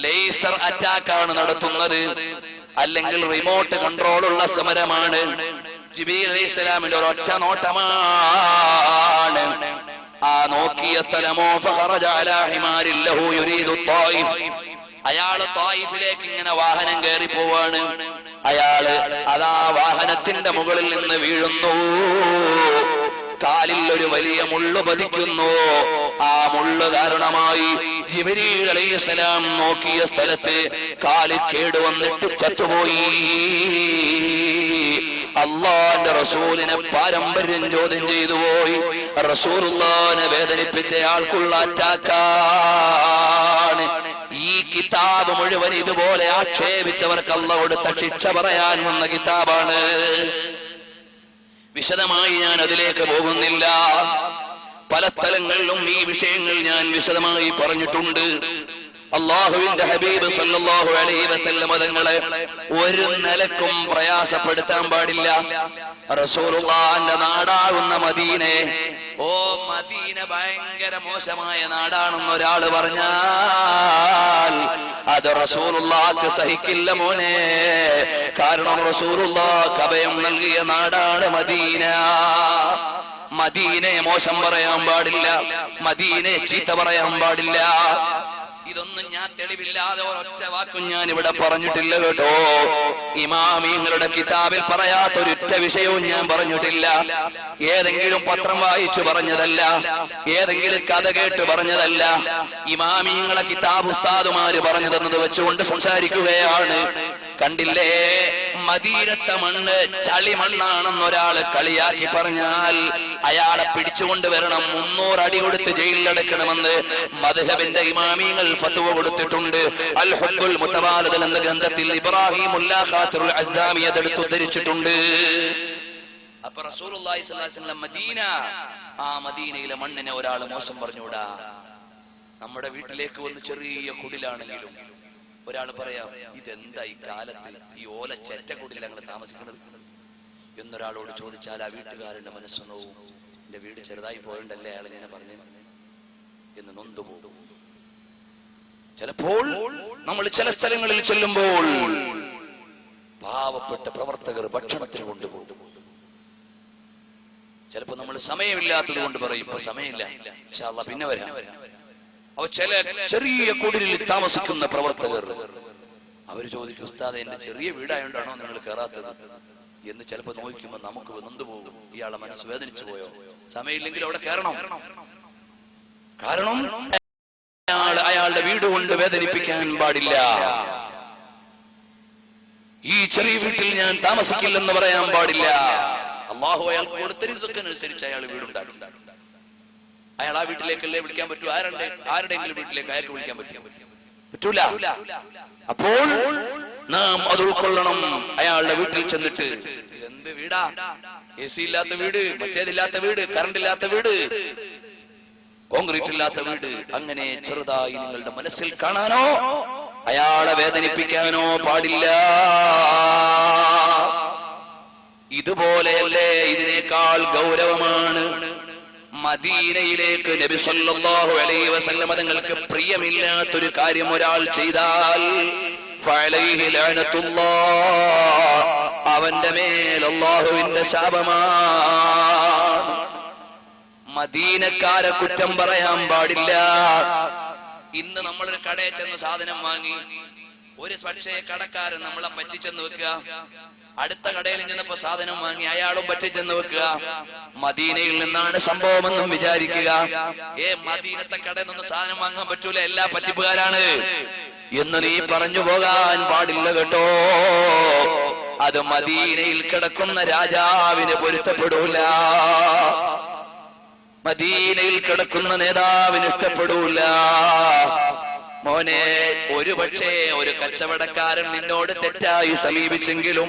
S1: ലേസർ അറ്റാക്കാണ് നടത്തുന്നത്, അല്ലെങ്കിൽ റിമോട്ട് കൺട്രോളുള്ള സമരമാണ്. ജിബ്രീൽ അലൈഹിസ്സലാമിന്റെ ഒരൊറ്റ നോട്ടമാണ്. ആ നോക്കിയ സ്ഥലമോ ഫഖറജ അലാ ഹിമാരിൻ ലഹു യുരീദു ത്വായിഫ്. അയാള് ത്വായിഫിലേക്ക് ഇങ്ങനെ വാഹനം കയറി പോവാണ്. അയാള് അതാ വാഹനത്തിന്റെ മുകളിൽ നിന്ന് വീഴുന്നു. കാലിൽ ഒരു വലിയ മുള്ളു പതിക്കുന്നു. ആ മുള്ളു കാരണമായി ജിബ്രീൽ അലൈഹിസ്സലാം നോക്കിയ സ്ഥലത്ത് കാലിൽ കേടുവന്നിട്ട് ചത്തുപോയി. അള്ളാന്റെ റസൂലിനെ പാരമ്പര്യം ചോദ്യം ചെയ്തു പോയി. റസൂലുള്ളാഹിനെ വേദനിപ്പിച്ചയാൾക്കുള്ള അറ്റാക്കാണ്. ഈ കിതാബ് മുഴുവൻ ഇതുപോലെ ആക്ഷേപിച്ചവർക്ക് അല്ലാഹു കൊടുത്ത ശിക്ഷ പറയാൻ വന്ന കിതാബാണ്. വിശദമായി ഞാൻ അതിലേക്ക് പോകുന്നില്ല. പല സ്ഥലങ്ങളിലും ഈ വിഷയങ്ങൾ ഞാൻ വിശദമായി പറഞ്ഞിട്ടുണ്ട്. അല്ലാഹുവിന്റെ ഹബീബ് സല്ലല്ലാഹു അലൈഹി വസല്ലം തങ്ങളെ ഒരു നിലക്കും പ്രയാസപ്പെടുത്താൻ പാടില്ല. റസൂലുള്ളാഹിന്റെ നാടാകുന്ന മദീനെ, ഓ മദീന ഭയങ്കര മോശമായ നാടാണെന്ന് ഒരാൾ പറഞ്ഞാൽ അത് റസൂലുള്ളാഹിക്ക് സഹിക്കില്ല മോനെ. കാരണം റസൂലുള്ളാഹിക്ക് അഭയം നൽകിയ നാടാണ് മദീന. മദീനയെ മോശം പറയാൻ പാടില്ല, മദീനയെ ചീത്ത പറയാൻ പാടില്ല. ഇതൊന്നും ഞാൻ തെളിവില്ലാതെ ഒരൊറ്റ വാക്കും ഞാൻ ഇവിടെ പറഞ്ഞിട്ടില്ല കേട്ടോ. ഇമാമിങ്ങളുടെ കിതാബിൽ പറയാത്തൊരൊറ്റ വിഷയവും ഞാൻ പറഞ്ഞിട്ടില്ല. ഏതെങ്കിലും പത്രം വായിച്ചു പറഞ്ഞതല്ല, ഏതെങ്കിലും കഥ കേട്ട് പറഞ്ഞതല്ല. ഇമാമിങ്ങളെ കിതാബ് ഉസ്താദുമാര് പറഞ്ഞു തന്നത് വെച്ചുകൊണ്ട് സംസാരിക്കുകയാണ്. കണ്ടില്ലേ, മദീനത്തെ മണ്ണ് ചളിമണ്ണാണെന്നൊരാള് കളിയാക്കി പറഞ്ഞാൽ അയാളെ പിടിച്ചുകൊണ്ട് വരണം, 300 അടി കൊടുത്ത് ജയിലിലടക്കണമെന്ന് മദ്ഹബിന്റെ ഇമാമിങ്ങൾ ഫത്വ കൊടുത്തിട്ടുണ്ട്. അൽ ഹുബ്ബുൽ മുതവാലിദ് എന്ന ഗ്രന്ഥത്തിൽ ഇബ്രാഹിം ഉല്ലാ ഖാതിറുൽ അസ്സാമി അതെടുത്ത് ഉദ്ധരിച്ചിട്ടുണ്ട്. അപ്പൊ റസൂലുള്ളാഹി സ്വല്ലല്ലാഹു അലൈഹി വസല്ലം മദീന, ആ മദീനയിലെ മണ്ണിനെ ഒരാൾ മോശം പറഞ്ഞൂടാ. നമ്മുടെ വീട്ടിലേക്ക് വന്ന് ചെറിയ കുടിലാണെങ്കിലും ഒരാൾ പറയാം, ഇതെന്താ ഈ കാലത്ത് ഈ ഓല ചെറ്റക്കുടിൽ ഞങ്ങൾ താമസിക്കുന്നത് എന്നൊരാളോട് ചോദിച്ചാൽ ആ വീട്ടുകാരന്റെ മനസ്സൊന്നവും എന്റെ വീട് ചെറുതായി പോയണ്ടല്ലേ അയാൾ ഇങ്ങനെ പറഞ്ഞു എന്ന് നൊന്തുപോകും. ചിലപ്പോൾ നമ്മൾ ചില സ്ഥലങ്ങളിൽ ചെല്ലുമ്പോൾ പാവപ്പെട്ട പ്രവർത്തകർ ഭക്ഷണത്തിന് കൊണ്ടുപോകും. ചിലപ്പോൾ നമ്മൾ സമയമില്ലാത്തത് കൊണ്ട് പറയും ഇപ്പൊ സമയമില്ല, ഇൻഷാ അല്ലാഹ് പിന്നെ വരാം. അവ ചില ചെറിയ കുടിലിൽ താമസിക്കുന്ന പ്രവർത്തകർ അവർ ചോദിക്കും, ഉസ്താദേ എന്റെ ചെറിയ വീടായോണ്ടാണോ നിങ്ങൾ കയറാത്തത് എന്ന് ചിലപ്പോൾ നോക്കുമ്പോൾ നമുക്ക് നൊന്തുപോകും. ഇയാളെ മനസ്സ് വേദനിച്ചു പോയോ? സമയമില്ലെങ്കിൽ അവിടെ കയറണം. കാരണം അയാളുടെ വീട് കൊണ്ട് വേദനിപ്പിക്കാൻ പാടില്ല. ഈ ചെറിയ വീട്ടിൽ ഞാൻ താമസിക്കില്ലെന്ന് പറയാൻ പാടില്ല. അള്ളാഹു അയാൾക്ക് കൊടുത്ത റിസ്ഖിനനുസരിച്ച് അയാൾ വീടുണ്ടാക്കി. അയാൾ ആ വീട്ടിലേക്കല്ലേ വിളിക്കാൻ പറ്റൂ? ആരുടെയെങ്കിലും വീട്ടിലേക്ക് അയാൾക്ക് വിളിക്കാൻ പറ്റൂല. അപ്പോൾ നാം അത് ഉൾക്കൊള്ളണം. അയാളുടെ വീട്ടിൽ ചെന്നിട്ട് എന്ത് വീടാ, AC ഇല്ലാത്ത വീട്, മറ്റേതില്ലാത്ത വീട്, കറണ്ട് ഇല്ലാത്ത വീട്, കോൺക്രീറ്റ് ഇല്ലാത്ത വീട്, അങ്ങനെ ചെറുതായി നിങ്ങളുടെ മനസ്സിൽ കാണാനോ അയാളെ വേദനിപ്പിക്കാനോ പാടില്ല. ഇതുപോലെയല്ലേ ഇതിനേക്കാൾ ഗൗരവമാണ് മദീനയിലേക്ക് നബി സല്ലല്ലാഹു അലൈഹി വസല്ലം തങ്ങൾക്ക് പ്രിയമില്ലാത്തൊരു കാര്യം ഒരാൾ ചെയ്താൽ ഫഅലൈഹി ലഅനത്തുല്ലാഹ്, അവന്റെ മേൽ അല്ലാഹുവിന്റെ ശാപമാണ്. മദീനക്കാരെ കുറ്റം പറയാൻ പാടില്ല. ഇന്ന് നമ്മളൊരു കടയിൽ ചെന്ന് സാധനം വാങ്ങി, ഒരു പക്ഷേ കടക്കാരൻ നമ്മളെ പറ്റിച്ചെന്ന് വെക്കുക, അടുത്ത കടയിൽ ചെന്നപ്പോ സാധനം വാങ്ങി അയാളും പറ്റിച്ചെന്ന് വെക്കുക. മദീനയിൽ നിന്നാണ് സംഭവമെന്നും വിചാരിക്കുക. മദീനത്തെ കടയിൽ നിന്ന് സാധനം വാങ്ങാൻ പറ്റൂല, എല്ലാ പറ്റിപ്പുകാരാണ് എന്ന് നീ പറഞ്ഞു പോകാൻ പാടില്ല കേട്ടോ. അത് മദീനയിൽ കിടക്കുന്ന രാജാവിന് പൊരുത്തപ്പെടൂല, മദീനയിൽ കിടക്കുന്ന നേതാവിന് ഇഷ്ടപ്പെടൂല. മോനെ, ഒരുപക്ഷേ ഒരു കച്ചവടക്കാരൻ നിന്നോട് തെറ്റായി സമീപിച്ചെങ്കിലും,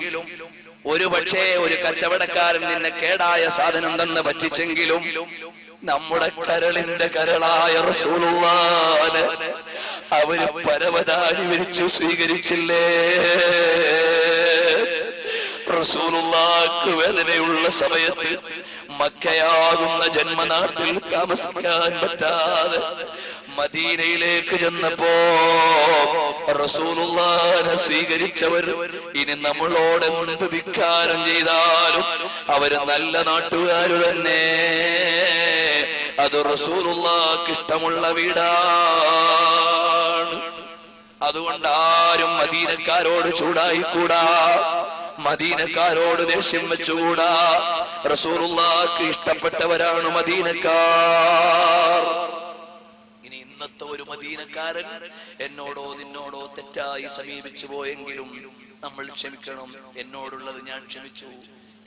S1: ഒരുപക്ഷേ ഒരു കച്ചവടക്കാരൻ നിന്നെ കേടായ സാധനം തന്ന് പറ്റിച്ചെങ്കിലും, നമ്മുടെ കരളിന്റെ കരളായ റസൂലുള്ളാഹിനെ അവര് പരവതാനി വിരിച്ചു സ്വീകരിച്ചില്ലേ? റസൂലുള്ളാഹിക്ക് വേദനയുള്ള സമയത്ത് മക്കയാകുന്ന ജന്മനാട്ടിൽ താമസിക്കാൻ പറ്റാതെ മദീനയിലേക്ക് ചെന്നപ്പോ റസൂലുള്ളാഹിനെ സ്വീകരിച്ചവർ ഇനി നമ്മളോട് എന്ത് ധിക്കാരം ചെയ്താലും അവര് നല്ല നാട്ടുകാർ തന്നെ. അത് റസൂലുള്ളാഹിക്ക് ഇഷ്ടമുള്ള വീടാണ്. അതുകൊണ്ട് ആരും മദീനക്കാരോട് ചൂടായിക്കൂടാ, മദീനക്കാരോട് ദേഷ്യം വെച്ചുകൂടാ. റസൂലുള്ളാഹിക്ക് ഇഷ്ടപ്പെട്ടവരാണ് മദീനക്കാർ. ഇനി ഇന്നത്തെ ഒരു മദീനക്കാരൻ എന്നോടോ നിന്നോടോ തെറ്റായി സമീപിച്ചു പോയെങ്കിലും നമ്മൾ ക്ഷമിക്കണം. എന്നോടുള്ളത് ഞാൻ ക്ഷമിച്ചു.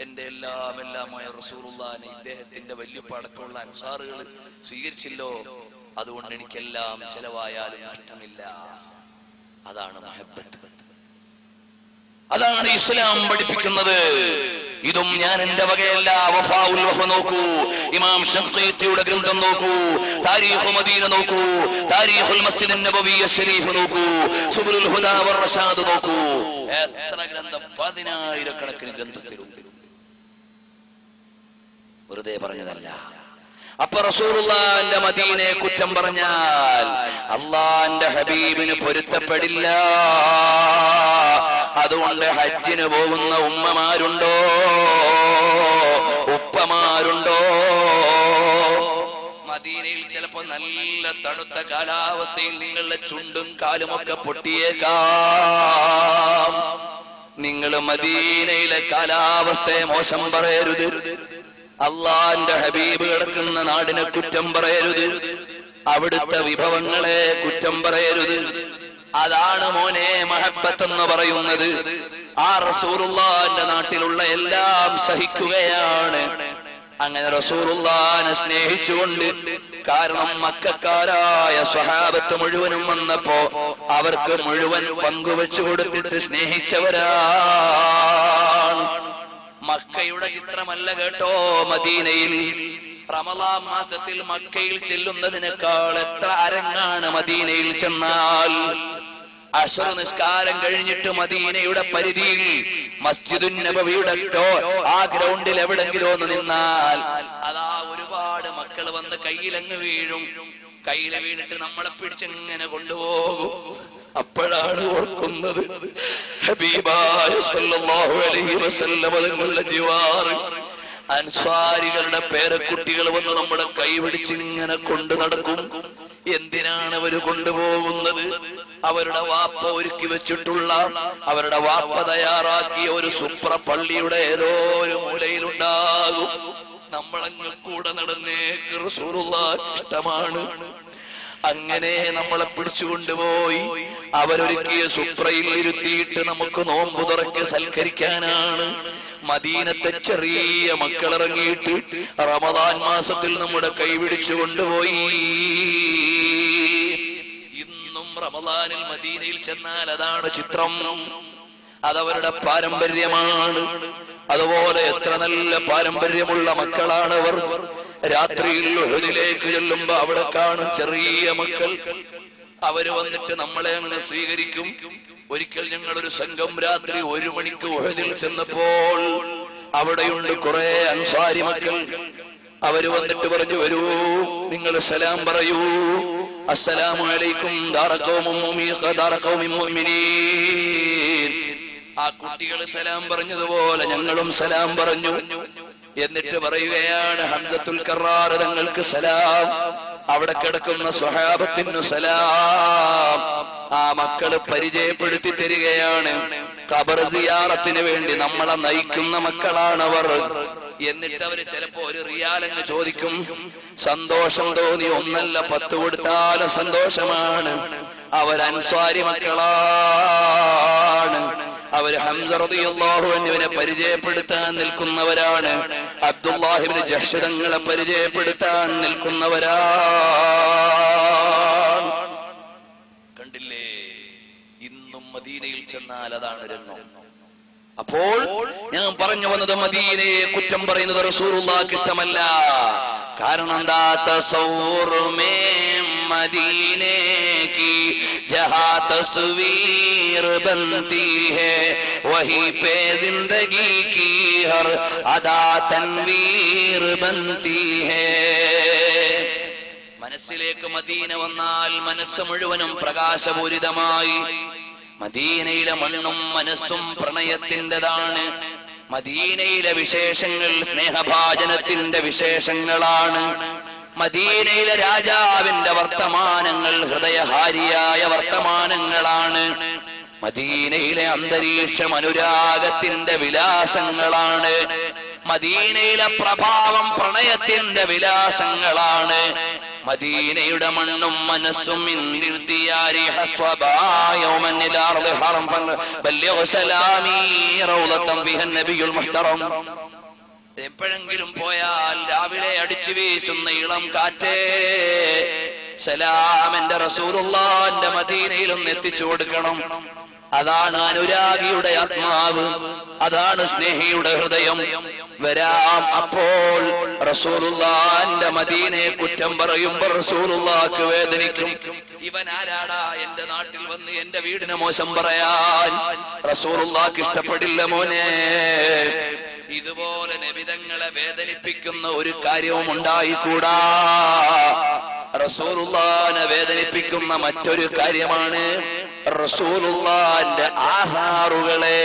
S1: എന്റെ എല്ലാമായ റസൂലുള്ളാഹിനെ ഇദ്ദേഹത്തിന്റെ വല്യപ്പടക്കമുള്ള അൻസാറുകൾ സ്വീകരിച്ചില്ലോ, അതുകൊണ്ട് എനിക്കെല്ലാം ചെലവായാലും നഷ്ടമില്ല. അതാണ് മഹബ്ബത്ത്, അതാണ് ഇസ്ലാം പഠിപ്പിക്കുന്നത്. ഇതും ഞാൻ എന്റെ വകയല്ല. വഫാഉൽ വഫ നോക്കൂ, ഇമാം ശംഖീത്തിയുടെ ഗ്രന്ഥം നോക്കൂ, താരീഖ് മദീന നോക്കൂ, താരീഖുൽ മസ്ജിദ് നബവി ശരീഫ് നോക്കൂ, സുബുലുൽ ഹുദാ വർ റഷാദ് നോക്കൂ. എത്ര ഗ്രന്ഥം, 10,000 കണക്കിന് ഗ്രന്ഥത്തിലുണ്ട്. വെറുതെ പറഞ്ഞതല്ല. അപ്പൊ റസൂലുള്ളാഹിന്റെ മദീനയെ കുറ്റം പറഞ്ഞാൽ അള്ളാന്റെ ഹബീബിന് പൊരുത്തപ്പെടില്ല. അതുകൊണ്ട് ഹജ്ജിന് പോകുന്ന ഉമ്മമാരുണ്ടോ, ഉപ്പമാരുണ്ടോ? മദീനയിൽ ചിലപ്പോ നല്ല തണുത്ത കാലാവസ്ഥയിൽ നിങ്ങളുടെ ചുണ്ടും കാലുമൊക്കെ പൊട്ടിയേക്കാം. നിങ്ങൾ മദീനയിലെ കാലാവസ്ഥയെ മോശം പറയരുത്. അള്ളാന്റെ ഹബീബ് കിടക്കുന്ന നാടിനെ കുറ്റം പറയരുത്. അവിടുത്തെ വിഭവങ്ങളെ കുറ്റം പറയരുത്. അതാണ് മോനെ മഹബ്ബത്ത് എന്ന് പറയുന്നത്. ആ റസൂലുള്ളാഹിന്റെ നാട്ടിലുള്ള എല്ലാം സഹിക്കുകയാണ്. അങ്ങനെ റസൂലുള്ളാഹിനെ സ്നേഹിച്ചുകൊണ്ട്, കാരണം മക്കക്കാരായ സ്വഹാബത്ത് മുഴുവനും വന്നപ്പോ അവർക്ക് മുഴുവൻ പങ്കുവെച്ചു കൊടുത്തിട്ട് സ്നേഹിച്ചവരാണ്. മക്കയുടെ ചിത്രമല്ല കേട്ടോ മദീനയിൽ. റമളാൻ മാസത്തിൽ മക്കയിൽ ചെല്ലുന്നതിനേക്കാൾ എത്ര അരങ്ങാണ് മദീനയിൽ ചെന്നാൽ. അശ്ർ നിസ്കാരം കഴിഞ്ഞിട്ട് മദീനയുടെ പരിധിയിൽ മസ്ജിദുൻ നബവിയുടെ ആ ഗ്രൗണ്ടിൽ എവിടെങ്കിലും ഒന്ന് നിന്നാൽ അതാ ഒരുപാട് മക്കൾ വന്ന് കയ്യിലങ്ങ് വീഴും. കയ്യിൽ വീണിട്ട് നമ്മളെ പിടിച്ചെങ്ങനെ കൊണ്ടുപോകും. അപ്പോഴാണ് ഓർക്കുന്നത് ഹബീബായ സല്ലല്ലാഹു അലൈഹി വസല്ലം തങ്ങളുടെ ജിവാർ അൻസാരികളുടെ പേരക്കുട്ടികൾ വന്ന് നമ്മുടെ കൈ പിടിച്ചിങ്ങനെ കൊണ്ടു നടക്കും. എന്തിനാണ് അവര് കൊണ്ടുപോകുന്നത്? അവരുടെ വാപ്പ ഒരുക്കി വെച്ചിട്ടുള്ള, അവരുടെ വാപ്പ തയ്യാറാക്കിയ ഒരു സുപ്ര പള്ളിയുടെ ഏതോ ഒരു മൂലയിലുണ്ടാകും. നമ്മളങ്ങ് കൂടെ നടന്നേക്ക് റസൂലുള്ളാഹി ഇഷ്ടമാണ്. അങ്ങനെ നമ്മളെ പിടിച്ചുകൊണ്ടുപോയി അവരൊരുക്കിയ സുപ്രയിൽ ഇരുത്തിയിട്ട് നമുക്ക് നോമ്പ് തുറക്ക് സൽക്കരിക്കാനാണ്. മദീനത്തെ ചെറിയ മക്കളിറങ്ങിയിട്ട് റമദാൻ മാസത്തിൽ നമ്മുടെ കൈപിടിച്ചു കൊണ്ടുപോയി. ഇന്നും റമദാനിൽ മദീനയിൽ ചെന്നാൽ അതാണ് ചിത്രം. അതവരുടെ പാരമ്പര്യമാണ്. അതുപോലെ എത്ര നല്ല പാരമ്പര്യമുള്ള മക്കളാണവർ. രാത്രിയിൽ ഉഹദിലേക്ക് ചെല്ലുമ്പോ അവിടെ കാണും ചെറിയ മക്കൾ. അവര് വന്നിട്ട് നമ്മളെ അങ്ങനെ സ്വീകരിക്കും. ഒരിക്കൽ ഞങ്ങളൊരു സംഘം രാത്രി 1 മണിക്ക് ഉഹദിൽ ചെന്നപ്പോൾ അവിടെയുണ്ട് കുറെ അൻസാരി മക്കൾ. അവര് വന്നിട്ട് പറഞ്ഞു, വരൂ, നിങ്ങൾ സലാം പറയൂ. അസ്സലാമു അലൈക്കും ദാറഖൗമിൻ മുഅ്മിനീൻ. ആ കുട്ടികൾ സലാം പറഞ്ഞതുപോലെ ഞങ്ങളും സലാം പറഞ്ഞു. എന്നിട്ട് പറയുകയാണ്, ഹംസത്തുൽ കറാർ തങ്ങൾക്ക് സലാം, അവിടെ കിടക്കുന്ന സ്വഹാബത്തിനു സലാം. ആ മക്കള് പരിചയപ്പെടുത്തി തരികയാണ്. ഖബർ സിയാറത്തിന് വേണ്ടി നമ്മളെ നയിക്കുന്ന മക്കളാണവർ. എന്നിട്ട് അവര് ചിലപ്പോ ഒരു റിയാലങ്ങ് ചോദിക്കും. സന്തോഷം തോന്നി 1 അല്ല 10 കൊടുത്താലും സന്തോഷമാണ്. അവർ അൻസ്വാരി മക്കളാണ്. അവർ ഹംസ റളിയല്ലാഹു അൻഹുവിനെ പരിചയപ്പെടുത്താൻ നിൽക്കുന്നവരാണ്. അബ്ദുല്ലാഹി ഇബ്നു ജഹ്ശ് തങ്ങളെ പരിചയപ്പെടുത്താൻ നിൽക്കുന്നവരാണ്. കണ്ടില്ലേ, ഇന്നും മദീനയിൽ ചെന്നാൽ അതാണ് രംഗം. അപ്പോൾ ഞാൻ പറഞ്ഞു വന്നത്, മദീനയെ കുറ്റം പറയുന്നത് റസൂലുള്ളാഹിക്ക് ഇഷ്ടമല്ല. കാരണം എന്താ? തസവ്വുർ മേ മദീനെ की जहां तस्वीर बनती है वहीं पे जिंदगी की हर अदा तनवीर बनती है. മനസ്സിലേക്ക് മദീന വന്നാൽ മനസ്സ് മുഴുവനും പ്രകാശപൂരിതമായി. മദീനയിലെ മണ്ണും മനസ്സും പ്രണയത്തിൻ്റെതാണ്. മദീനയിലെ വിശേഷങ്ങൾ സ്നേഹഭാജനത്തിന്റെ വിശേഷങ്ങളാണ്. മദീനയിലെ രാജാവിന്റെ വർത്തമാനങ്ങൾ ഹൃദയഹാരിയായ വർത്തമാനങ്ങളാണ്. മദീനയിലെ അന്തരീക്ഷം അനുരാഗത്തിന്റെ വിലാസങ്ങളാണ്. മദീനയിലെ പ്രഭാവം പ്രണയത്തിന്റെ വിലാസങ്ങളാണ്. മദീനയുടെ മണ്ണും മനസ്സും എപ്പോഴെങ്കിലും പോയാൽ രാവിലെ അടിച്ചു വീശുന്ന ഇളം കാറ്റേ, സലാം എന്റെ റസൂലുള്ളാഹിന്റെ മദീനയിലൊന്ന് എത്തിച്ചു കൊടുക്കണം. അതാണ് അനുരാഗിയുടെ ആത്മാവ്, അതാണ് സ്നേഹിയുടെ ഹൃദയം. വരാം. അപ്പോൾ റസൂലുള്ളാഹിന്റെ മദീനയെ കുറ്റം പറയുമ്പോൾ റസൂലുള്ളാഹിക്ക് വേദനിക്കും. ഇവൻ ആരാടാ എന്റെ നാട്ടിൽ വന്ന് എന്റെ വീടിനെ മോശം പറയാൻ? റസൂലുള്ളാഹിക്ക് ഇഷ്ടപ്പെടില്ല മോനെ. ഇതുപോലെ നബിതങ്ങളെ വേദനിപ്പിക്കുന്ന ഒരു കാര്യവും ഉണ്ടായിക്കൂടാ. റസൂലുള്ളാഹിനെ വേദനിപ്പിക്കുന്ന മറ്റൊരു കാര്യമാണ് റസൂലുള്ളാഹിന്റെ ആഹാറുകളെ,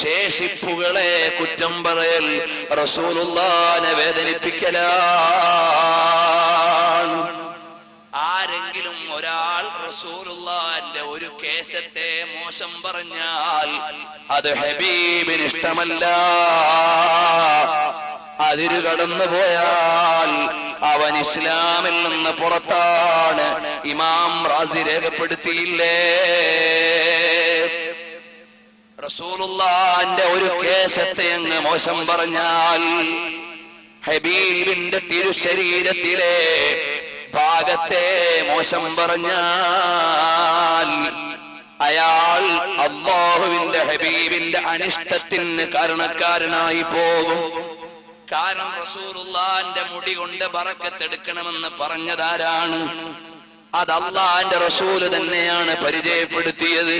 S1: ശേഷിപ്പുകളെ കുറ്റം പറയൽ. റസൂലുള്ളാഹിനെ വേദനിപ്പിക്കലാണ്. ആരെങ്കിലും ഒരാൾ റസൂലുള്ളാഹിന്റെ ഒരു കേശത്തെ മോശം പറഞ്ഞാൽ അത് ഹബീബിന് ഇഷ്ടമല്ല. അതിരു കടന്നുപോയാൽ അവൻ ഇസ്ലാമിൽ നിന്ന് പുറത്താണ്. ഇമാം റാസി രേഖപ്പെടുത്തിയില്ലേ? റസൂലുള്ളാഹിന്റെ ഒരു കേശത്തെ അങ്ങ് മോശം പറഞ്ഞാൽ, ഹബീബിന്റെ തിരുശരീരത്തിലെ ഭാഗത്തെ മോശം പറഞ്ഞാൽ അയാൾ അല്ലാഹുവിന്റെ ഹബീബിന്റെ അനിഷ്ടത്തിന് കാരണക്കാരനായി പോകും. കാരണം റസൂലുള്ളാഹിന്റെ മുടി കൊണ്ട് ബറക്കത്തെടുക്കണമെന്ന് പറഞ്ഞതാരാണ്? അത് അല്ലാഹുവിന്റെ റസൂല് തന്നെയാണ് പരിചയപ്പെടുത്തിയത്.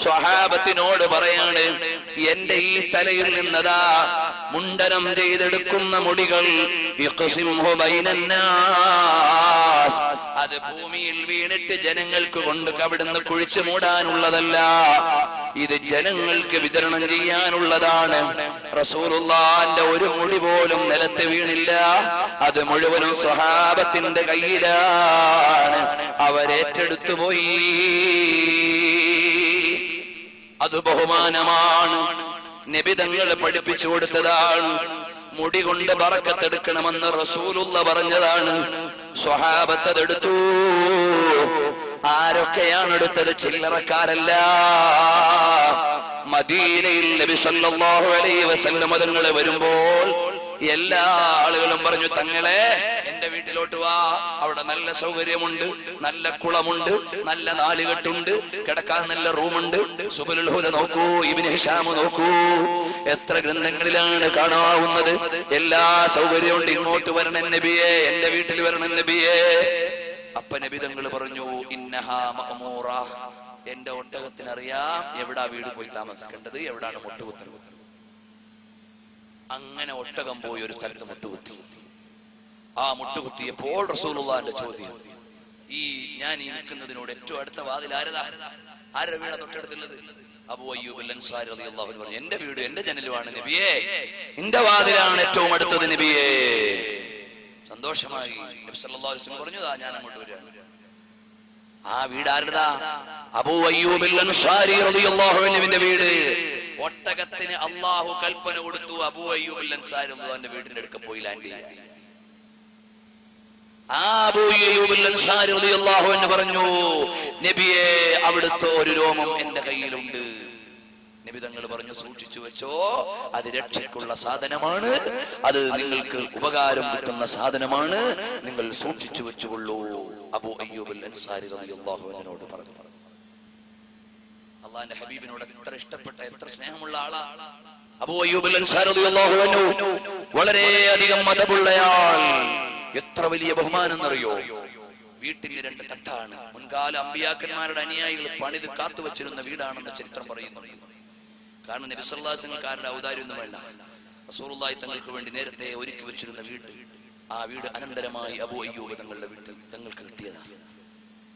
S1: സ്വഹാബത്തിനോട് പറയാണ്, എന്റെ ഈ തലയിൽ നിന്നതാ മുണ്ടനം ചെയ്തെടുക്കുന്ന മുടികൾ അത് ഭൂമിയിൽ വീണിട്ട് ജനങ്ങൾക്ക് കൊണ്ട് അവിടുന്ന് കുഴിച്ചു മൂടാനുള്ളതല്ല, ഇത് ജനങ്ങൾക്ക് വിതരണം ചെയ്യാനുള്ളതാണ്. റസൂലുള്ളാഹിന്റെ ഒരു മുടി പോലും നിലത്ത് വീണില്ല. അത് മുഴുവനും സ്വഹാബത്തിന്റെ കയ്യിലാണ്. അവരേറ്റെടുത്തു പോയി. അത് ബഹുമാനമാണ്. നബി തങ്ങൾ പഠിപ്പിച്ചു കൊടുത്തതാണ്. മുടി കൊണ്ട് ബറക്കത്തെടുക്കണമെന്ന് റസൂലുള്ള പറഞ്ഞതാണ്. സ്വഹാബത്ത് അതെടുത്തു. ആരൊക്കെയാണ് എടുത്തത്? ചില്ലറക്കാരല്ല. മദീനയിൽ നബി സല്ലല്ലാഹു അലൈഹി വസല്ലം തങ്ങൾ വരുമ്പോൾ എല്ലാ ആളുകളും പറഞ്ഞു, തങ്ങളെ എന്റെ വീട്ടിലോട്ട് വാ, അവിടെ നല്ല സൗകര്യമുണ്ട്, നല്ല കുളമുണ്ട്, നല്ല നാലുകെട്ടുണ്ട്, കിടക്കാൻ നല്ല റൂമുണ്ട്. സുബുലുൽ ഹുദ നോക്കൂ, ഇബ്നു ഹിശാം നോക്കൂ, എത്ര ഗ്രന്ഥങ്ങളിലാണ് കാണാവുന്നത്. എല്ലാ സൗകര്യമുണ്ട്. ഇങ്ങോട്ട് വരണം നബിയെ, എന്റെ വീട്ടിൽ വരണം നബിയെ. അപ്പ നബി തങ്ങൾ പറഞ്ഞു, ഇന്നഹാ മഅമൂറ, എന്റെ ഒട്ടകത്തിനറിയാം എവിടാ വീട് പോയി താമസിക്കേണ്ടത്, എവിടാണ് മുട്ടുകുത്തുന്നത്. അങ്ങനെ ഒട്ടകം പോയി ഒരു സ്ഥലത്ത് മുട്ടുകുത്തി. ആ മുട്ടുകുത്തിയപ്പോൾ റസൂലുള്ളാഹിന്റെ ചോദ്യം, ഈ ഞാൻ ഈ നിൽക്കുന്നതിനോട് ഏറ്റവും അടുത്ത വാതിൽ ആരതാ? ആരുടെ വീടാ തൊട്ടടുത്തുള്ളത്? അബൂ അയ്യൂബ് അൽ അൻസാരി റളിയല്ലാഹു അൻഹു പറഞ്ഞു, എന്റെ വീട് എന്റെ ജനലുമാണ് നബിയേ, എന്റെ വാതിലാണ് ഏറ്റവും അടുത്തത് നബിയേ. സന്തോഷമായി. നബി സല്ലല്ലാഹു അലൈഹി വസല്ലം പറഞ്ഞു, ഞാൻ അങ്ങോട്ട് വരാം. ആ വീട് ആരുടേതാ? അബൂ അയ്യൂബ് അൽ അൻസാരി റളിയല്ലാഹു അൻഹുവിന്റെ വീട്. ഒട്ടകത്തിന് അല്ലാഹു കൽപ്പന കൊടുത്തു, അബൂ അയ്യൂബ് അൽ അൻസാരി റളിയല്ലാഹുവിന്റെ വീടിന്റെ അടുക്ക പോയി ലാൻഡ് ചെയ്യാൻ. ആ അബൂ അയ്യൂബ് അൽ അൻസാരി റളിയല്ലാഹു അൻഹു പറഞ്ഞു, നബിയെ അവിടുത്തെ ഒരു രോമം എന്റെ കയ്യിലുണ്ട്. നബി തങ്ങൾ പറഞ്ഞു, സൂക്ഷിച്ചു വെച്ചോ, അത് രക്ഷയ്ക്കുള്ള സാധനമാണ്, അത് നിങ്ങൾക്ക് ഉപകാരം കിട്ടുന്ന സാധനമാണ്, നിങ്ങൾ സൂക്ഷിച്ചു വെച്ചുകൊള്ളൂ. അബൂ അയ്യൂബ് അൽ അൻസാരി റളിയല്ലാഹു അൻഹുവിനോട് പറഞ്ഞു. അല്ലാഹുവിന്റെ ഹബീബിനോട് എത്ര ഇഷ്ടപ്പെട്ട, എത്ര സ്നേഹമുള്ള ആളാ അബൂ അയ്യൂബ് അൽ അൻസാരി റളിയല്ലാഹു അൻഹു. വളരെയധികം മതമുള്ളയാൾ. എത്ര വലിയ ബഹുമാനം എന്നറിയോ? വീട്ടിന് രണ്ട് തട്ടാണ്. മുൻകാല അമ്പിയാക്കന്മാരുടെ അനുയായികൾ പണിത് കാത്തുവച്ചിരുന്ന വീടാണെന്ന് ചരിത്രം പറയുന്നു. കാരണം നബി സല്ലല്ലാഹു അലൈഹി വസല്ലം കാരുടെ ഔദാര്യമൊന്നും വേണ്ട, റസൂലുള്ളാഹി തങ്ങൾക്ക് വേണ്ടി നേരത്തെ ഒരുക്കി വെച്ചിരുന്ന വീട്. ആ വീട് അനന്തരമായി അബൂ അയ്യൂബ് തങ്ങളുടെ വീട്ടിൽ തങ്ങൾക്ക് കിട്ടിയതാണ്.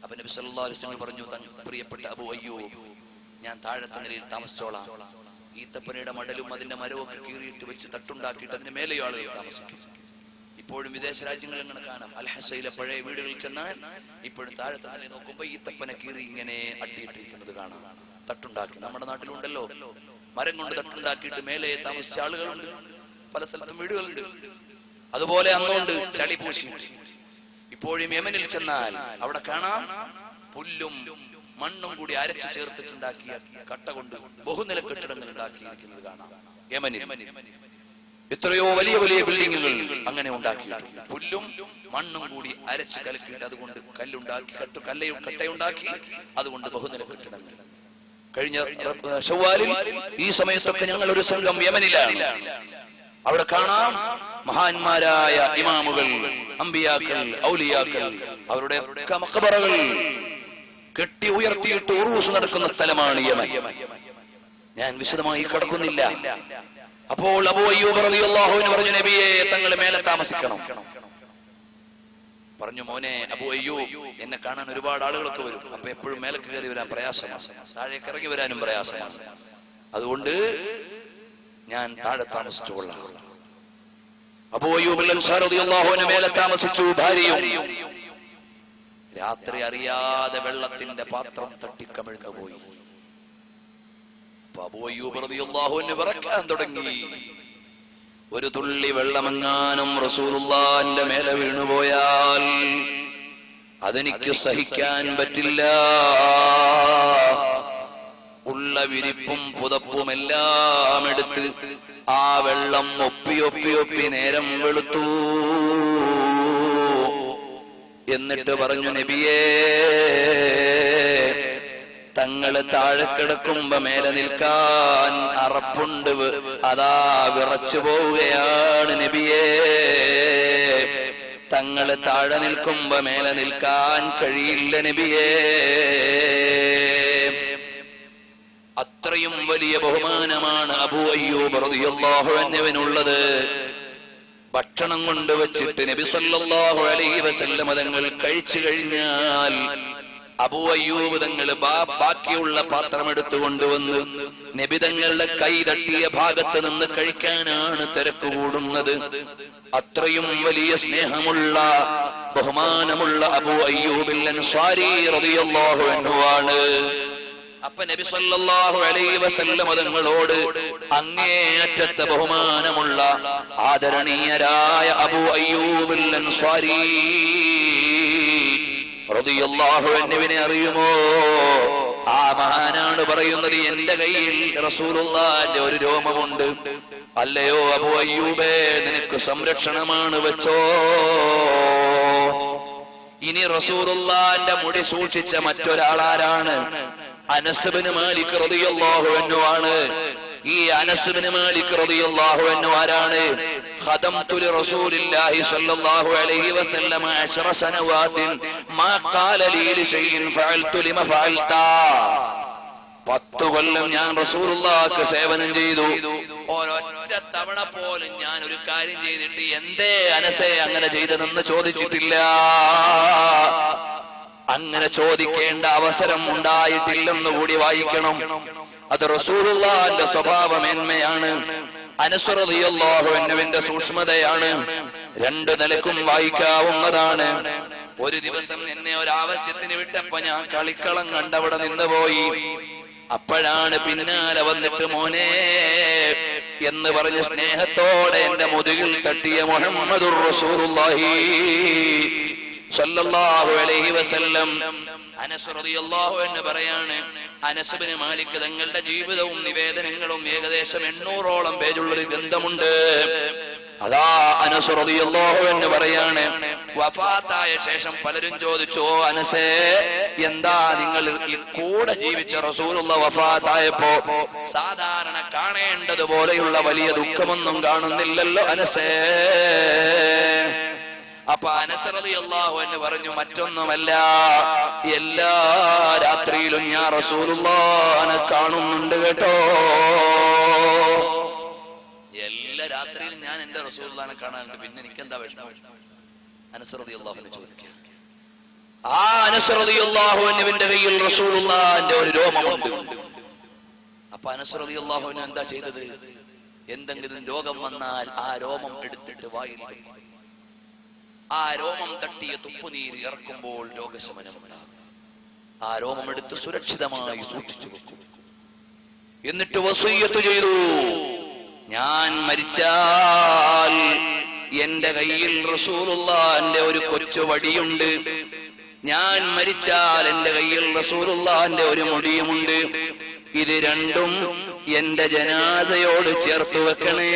S1: അപ്പൊ നബി സല്ലല്ലാഹു അലൈഹി വസല്ലം പറഞ്ഞു, പ്രിയപ്പെട്ട അബൂ അയ്യൂബ്, ഞാൻ താഴത്തെ നിലയിൽ താമസിച്ചോളാം. ഈത്തപ്പനയുടെ മടലും അതിന്റെ മരവും ഒക്കെ കീറിയിട്ട് വെച്ച് തട്ടുണ്ടാക്കിയിട്ട് അതിന് മേലെയോ ആളുകൾ താമസിക്കും. ഇപ്പോഴും വിദേശ രാജ്യങ്ങളിൽ ഇങ്ങനെ കാണാം. അൽഹസയിലെ പഴയ വീടുകളിൽ ചെന്നാൽ ഇപ്പോഴും താഴത്തെ നില നോക്കുമ്പോ ഈ തപ്പന കീറി ഇങ്ങനെ അട്ടിയിട്ടിരിക്കുന്നത് കാണാം. തട്ടുണ്ടാക്കി നമ്മുടെ നാട്ടിലുണ്ടല്ലോ, മരം കൊണ്ട് തട്ടുണ്ടാക്കിയിട്ട് മേലെ താമസിച്ച ആളുകളുണ്ട്, പല സ്ഥലത്തും വീടുകളുണ്ട്. അതുപോലെ അന്നുകൊണ്ട് ചളി പൂശി. ഇപ്പോഴും യമനിൽ ചെന്നാൽ അവിടെ കാണാം പുല്ലും മണ്ണും കൂടി അരച്ചു ചേർത്തിട്ടുണ്ടാക്കിയ കട്ട കൊണ്ട് ബഹുനില കെട്ടിടങ്ങൾ ഉണ്ടാക്കിയിരിക്കുന്നത് കാണാം. യമനിൽ എത്രയോ വലിയ വലിയ ബിൽഡിങ്ങുകൾ അങ്ങനെ ഉണ്ടാക്കിയിട്ടുണ്ട്. പുല്ലും മണ്ണും കൂടി അരച്ച് കലക്കിയിട്ട് അതുകൊണ്ട് കല്ലുണ്ടാക്കി കട്ടയുണ്ടാക്കി അതുകൊണ്ട് ബഹുനില കെട്ടിടങ്ങൾ. കഴിഞ്ഞ ശവ്വാലിൽ ഈ സമയത്തൊക്കെ ഞങ്ങൾ ഒരു സംഘം യമനിലാണ്. അവിടെ കാണാം മഹാന്മാരായ ഇമാമുകൾ, അമ്പിയാക്കൾ, ഔലിയാക്കൾ, അവരുടെ മഖബറകൾ കെട്ടി ഉയർത്തിയിട്ട് ഉറൂസ് നടക്കുന്ന സ്ഥലമാണ് യമൻ. ഞാൻ വിശദമായി കടക്കുന്നില്ല. അപ്പോൾ അബൂ അയ്യൂബ് റളിയല്ലാഹു അൻഹു പറഞ്ഞു, നബിയെ തങ്ങൾ മേലെ താമസിക്കണം. പറഞ്ഞു, മോനെ അബൂ അയ്യൂബ്, എന്നെ കാണാൻ ഒരുപാട് ആളുകളൊക്കെ വരും. അപ്പൊ എപ്പോഴും മേലേക്ക് കയറി വരാൻ പ്രയാസമാണ്, താഴേക്ക് ഇറങ്ങി വരാനും പ്രയാസമാണ്. അതുകൊണ്ട് ഞാൻ താഴെ താമസിച്ചുകൊള്ളാം. അബൂ അയ്യൂബ് അൻസാരി റളിയല്ലാഹു അൻഹു മേലെ താമസിച്ചു. ഭാര്യയും രാത്രി അറിയാതെ വെള്ളത്തിന്റെ പാത്രം തട്ടിക്കമിഴ്ന്നു പോയി. അബൂ അയ്യൂബ് റളിയല്ലാഹു അൻഹു വിറക്കാൻ തുടങ്ങി. ഒരു തുള്ളി വെള്ളമെങ്ങാനും റസൂലുള്ളാഹിന്റെ മേലെ വീണുപോയാൽ അതെനിക്ക് സഹിക്കാൻ പറ്റില്ല. ഉള്ള വിരിപ്പും പുതപ്പും എല്ലാം എടുത്ത് ആ വെള്ളം ഒപ്പി നേരം വെളുത്തു. എന്നിട്ട് പറഞ്ഞു, നബിയേ തങ്ങള് താഴെ കിടക്കുമ്പോ മേലെ നിൽക്കാൻ അറപ്പുണ്ട്, അതാ വിറച്ചു പോവുകയാണ് നബിയേ. തങ്ങള് താഴെ നിൽക്കുമ്പോ മേലെ നിൽക്കാൻ കഴിയില്ല നബിയേ. അത്രയും വലിയ ബഹുമാനമാണ് അബൂ അയ്യൂബ് റളിയല്ലാഹു അൻഹുവിനുള്ളത്. ഭക്ഷണം കൊണ്ടുവച്ചിട്ട് നബി സല്ലല്ലാഹു അലൈഹി വസല്ലം തങ്ങൾ കഴിച്ചു കഴിഞ്ഞാൽ അബൂ അയ്യൂബ് തങ്ങൾ ബാക്കിയുള്ള പാത്രം എടുത്തു കൊണ്ടുവന്ന് നബി തങ്ങളുടെ കൈ തട്ടിയ ഭാഗത്ത് നിന്ന് കഴിക്കാനാണ് തിരക്ക് കൂടുന്നത്. അത്രയും വലിയ സ്നേഹമുള്ള ബഹുമാനമുള്ള അബൂ അയ്യൂബ് അൻസാരി റളിയല്ലാഹു അൻഹു ആണ്. അപ്പൊ നബി സല്ലല്ലാഹു അലൈഹി വസല്ലം തങ്ങളോട് അങ്ങേയറ്റത്തെ ബഹുമാനമുള്ള ആദരണീയരായ അബൂ അയ്യൂബ് അൻസാരി റളിയല്ലാഹു അൻഹുവിനെ അറിയുമോ? ആ മഹാനാണ് പറയുന്നത്, എന്റെ കയ്യിൽ റസൂലുള്ളാഹിന്റെ ഒരു രോമമുണ്ട്. അല്ലയോ അബൂ അയ്യൂബേ, നിനക്ക് സംരക്ഷണമാണ്, വെച്ചോ. ഇനി റസൂലുള്ളാഹിന്റെ മുടി സൂക്ഷിച്ച മറ്റൊരാളാരാണ്? അനസ് ഇബ്നു മാലിക് റളിയല്ലാഹു അൻഹു ആണ്. ഈ അനസ് ഇബ്നു മാലിക് റളിയല്ലാഹു അൻഹു ആരാണ്? ഖദംതു ലിറസൂലില്ലാഹി സ്വല്ലല്ലാഹു അലൈഹി വസല്ലം 10 സനവാതിൻ മാ ഖാല ലീ ലിശൈഇൻ ഫഅൽതു ലിമ ഫഅൽത. 10 കൊല്ലം ഞാൻ റസൂലുള്ളാഹിക്ക് സേവനം ചെയ്തു. ഒരൊറ്റ തവണ പോലും ഞാൻ ഒരു കാര്യം ചെയ്തിട്ട് എന്തേ അനസേ അങ്ങനെ ചെയ്തതെന്ന് ചോദിച്ചിട്ടില്ല. അങ്ങനെ ചോദിക്കേണ്ട അവസരം ഉണ്ടായിട്ടില്ലെന്ന് കൂടി വായിക്കണം. അത് റസൂലുള്ളാഹിന്റെ സ്വഭാവമേന്മയാണ്. അനസ് റളിയല്ലാഹു അൻഹുവിന്റെ സൂക്ഷ്മതയാണ്. 2 നിലക്കും വായിക്കാവുന്നതാണ്. ഒരു ദിവസം എന്നെ ഒരാവശ്യത്തിന് വിട്ടപ്പോ ഞാൻ കളിക്കളം കണ്ടവിടെ നിന്നുപോയി. അപ്പോഴാണ് പിന്നാലെ വന്നിട്ട് മോനെ എന്ന് പറഞ്ഞ് സ്നേഹത്തോടെ എന്റെ മുതുകിൽ തട്ടിയ മുഹമ്മദുർ റസൂലുള്ളാഹി സല്ലല്ലാഹു അലൈഹി വസല്ലം. അനസ് റളിയല്ലാഹു അൻഹു പറയാണ്, അനസ് ഇബ്നു മാലിക് തങ്ങളുടെ ജീവിതവും നിവേദനങ്ങളും ഏകദേശം 800ഓളം പേജുള്ളൊരു ഗ്രന്ഥമുണ്ട്. അതാ അനസ് റളിയല്ലാഹു അൻഹു പറയാണ്, വഫാത്തായ ശേഷം പലരും ചോദിച്ചു, അനസേ എന്താ നിങ്ങൾ ഈ കൂടെ ജീവിച്ച റസൂലുള്ള വഫാത്തായപ്പോ സാധാരണ കാണേണ്ടതുപോലെയുള്ള വലിയ ദുഃഖമൊന്നും കാണുന്നില്ലല്ലോ അനസേ? അപ്പൊ അനസ് റളിയല്ലാഹു അൻഹു പറഞ്ഞു, മറ്റൊന്നുമല്ല, എല്ലാ രാത്രിയിലും ഞാൻ റസൂലുള്ളാഹിനെ കാണുന്നുണ്ട് കേട്ടോ. എല്ലാ രാത്രിയിലും ഞാൻ എന്റെ റസൂലുള്ളാഹിനെ കാണാറുണ്ട്, പിന്നെ എനിക്കെന്താ വിഷമം? അനസ് റളിയല്ലാഹു അൻഹു ചോദിക്കുക. ആ അനസ് റളിയല്ലാഹു അൻഹുവിന്റെ കയ്യിൽ റസൂലുള്ളാഹിന്റെ ഒരു രോമമുണ്ട്. അപ്പൊ അനസ് റളിയല്ലാഹു അൻഹു എന്താ ചെയ്തത്? എന്തെങ്കിലും രോഗം വന്നാൽ ആ രോമം എടുത്തിട്ട് വായിൽ ആ രോമം തട്ടിയ തുപ്പുനീര് ഇറക്കുമ്പോൾ രോഗശമനമുണ്ടാകും. ആ രോമം എടുത്ത് സുരക്ഷിതമായി സൂക്ഷിച്ചു വെക്കും. എന്നിട്ട് വസിയ്യത്ത് ചെയ്തു, ഞാൻ മരിച്ചാൽ എന്റെ കയ്യിൽ റസൂലുള്ളാഹിന്റെ ഒരു കൊച്ചു വടിയുണ്ട്, ഞാൻ മരിച്ചാൽ എന്റെ കയ്യിൽ റസൂലുള്ളാഹിന്റെ ഒരു മുടിയുമുണ്ട്, ഇത് രണ്ടും എന്റെ ജനാസയോട് ചേർത്തു വെക്കണേ.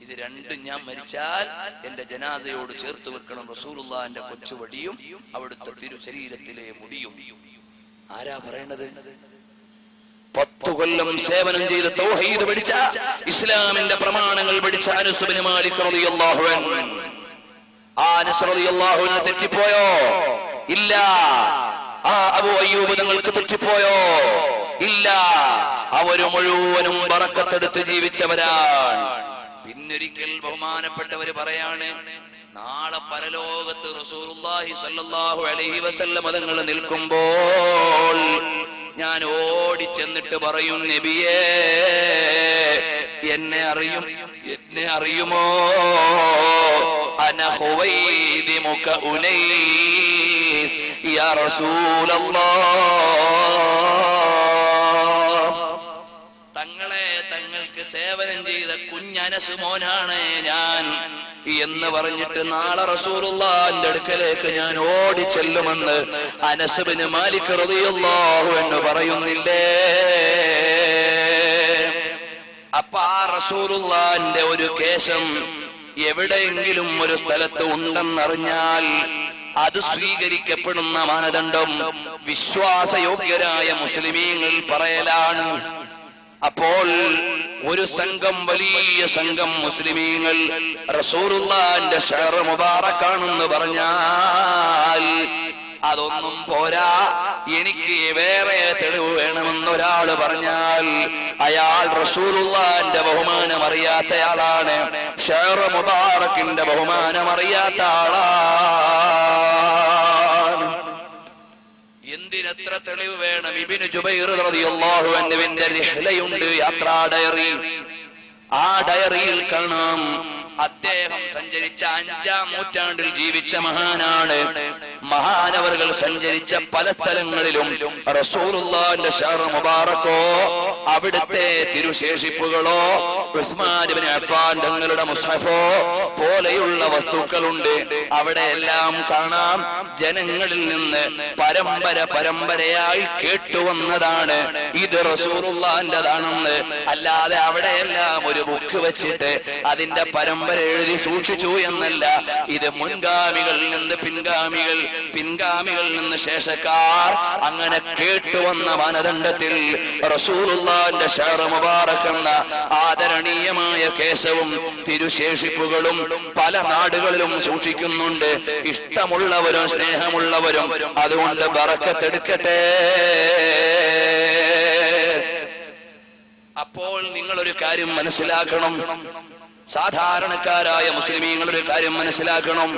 S1: ഇത് രണ്ടും ഞാൻ മരിച്ചാൽ എന്റെ ജനാസയോട് ചേർത്ത് വെക്കണം, റസൂലുള്ളാഹിന്റെ കൊച്ചുവടിയും അവിടുത്തെ തിരുശരീരത്തിലെ മുടിയും. ആരാ പറയണത്? 10 കൊല്ലം സേവനം ചെയ്ത് തൗഹീദ് പഠിച്ച, ഇസ്ലാമിന്റെ പ്രമാണങ്ങൾ പഠിച്ച അനസ് ഇബ്നു മാലിക് റളിയല്ലാഹു അൻഹു. ആ അനസ് റളിയല്ലാഹു അൻഹു തെറ്റിപ്പോയോ? ഇല്ല. ആ അബൂ അയ്യൂബ് തങ്ങൾക്ക് തെറ്റിപ്പോയോ? ഇല്ല. അവര് മുഴുവനും ബറക്കത്തെടുത്ത് ജീവിച്ചവരാണ്. പിന്നൊരിക്കൽ ബഹുമാനപ്പെട്ടവര് പറയാണ്, നാളെ പരലോകത്ത് റസൂലുള്ളാഹി സ്വല്ലല്ലാഹു അലൈഹി വസല്ലം തങ്ങൾ നിൽക്കുമ്പോൾ ഞാൻ ഓടിച്ചെന്നിട്ട് പറയും, നബിയേ എന്നെ അറിയുമോ? അന ഖുവൈദിമുക ഉനൈസ് യാ റസൂലല്ലാഹ്. തങ്ങളെ തങ്ങൾക്ക് സേവനം ചെയ്ത കുഞ്ഞനസ് മോനാണ് ഞാൻ എന്ന് പറഞ്ഞിട്ട് നാളെ റസൂലുള്ളാഹിന്റെ അടുക്കലേക്ക് ഞാൻ ഓടിച്ചെല്ലുമെന്ന് അനസ് ഇബ്നു മാലിക് റളിയല്ലാഹു അൻഹു പറയുന്നില്ലേ? അപ്പൊ ആ റസൂലുള്ളാഹിന്റെ ഒരു കേശം എവിടെയെങ്കിലും ഒരു സ്ഥലത്ത് ഉണ്ടെന്നറിഞ്ഞാൽ അത് സ്വീകരിക്കപ്പെടുന്ന മാനദണ്ഡം വിശ്വാസയോഗ്യരായ മുസ്ലിമീങ്ങൾ പറയലാണ്. അപ്പോൾ ഒരു സംഘം, വലിയ സംഘം മുസ്ലിമീങ്ങൾ റസൂലുള്ളാഹിന്റെ ഷഅർ മുബാറക്കാണെന്ന് പറഞ്ഞാൽ അതൊന്നും പോരാ, എനിക്ക് വേറെ തെളിവ് വേണമെന്നൊരാൾ പറഞ്ഞാൽ അയാൾ റസൂലുള്ളാഹിന്റെ ബഹുമാനം അറിയാത്തയാളാണ്, ഷഅർ മുബാറക്കിന്റെ ബഹുമാനം അറിയാത്ത ആളാണ്. എന്തിനെത്ര തെളിവ് വേണം? ഇബ്നു ജുബൈർ റളിയല്ലാഹു അൻഹുവിന്റെ റിഹ്ലയുണ്ട്, യാത്രാ ഡയറി. ആ ഡയറിയിൽ കാണാം, അദ്ദേഹം സഞ്ചരിച്ച 5-ാം നൂറ്റാണ്ടിൽ ജീവിച്ച മഹാനാണ്. മഹാനവറുകൾ സഞ്ചരിച്ച പല സ്ഥലങ്ങളിലും റസൂലുള്ളാഹിന്റെ ഷഅർ മുബാറക്കോ അവിടുത്തെ തിരുശേഷിപ്പുകളോ ഉസ്മാൻ ഇബ്നു അഫ്ഫാൻ തങ്ങളുടെ മുസ്ഹഫോ പോലെയുള്ള വസ്തുക്കളുണ്ട്. അവിടെയെല്ലാം കാണാം ജനങ്ങളിൽ നിന്ന് പരമ്പരയായി കേട്ടുവന്നതാണ് ഇത് റസൂലുള്ളാഹിന്റേതാണെന്ന്. അല്ലാതെ അവിടെയെല്ലാം ഒരു ബുക്ക് വെച്ചിട്ട് അതിന്റെ പരമ്പര എഴുതി സൂക്ഷിച്ചു എന്നല്ല. ഇത് മുൻഗാമികളിൽ നിന്ന് പിൻഗാമികളിൽ നിന്ന് ശേഷക്കാർ അങ്ങനെ കേട്ടുവന്ന മാനദണ്ഡത്തിൽ റസൂലുള്ളാഹിന്റെ ഷഅർ മുബാറക് എന്ന ആദരണീയമായ കേശവും തിരുശേഷിപ്പുകളും പല നാടുകളിലും സൂക്ഷിക്കുന്നുണ്ട്. ഇഷ്ടമുള്ളവരും സ്നേഹമുള്ളവരും അതുകൊണ്ട് ബറക്കത്തെടുക്കട്ടെ. അപ്പോൾ നിങ്ങളൊരു കാര്യം മനസ്സിലാക്കണം, സാധാരണക്കാരായ മുസ്ലിമീങ്ങളൊരു കാര്യം മനസ്സിലാക്കണം.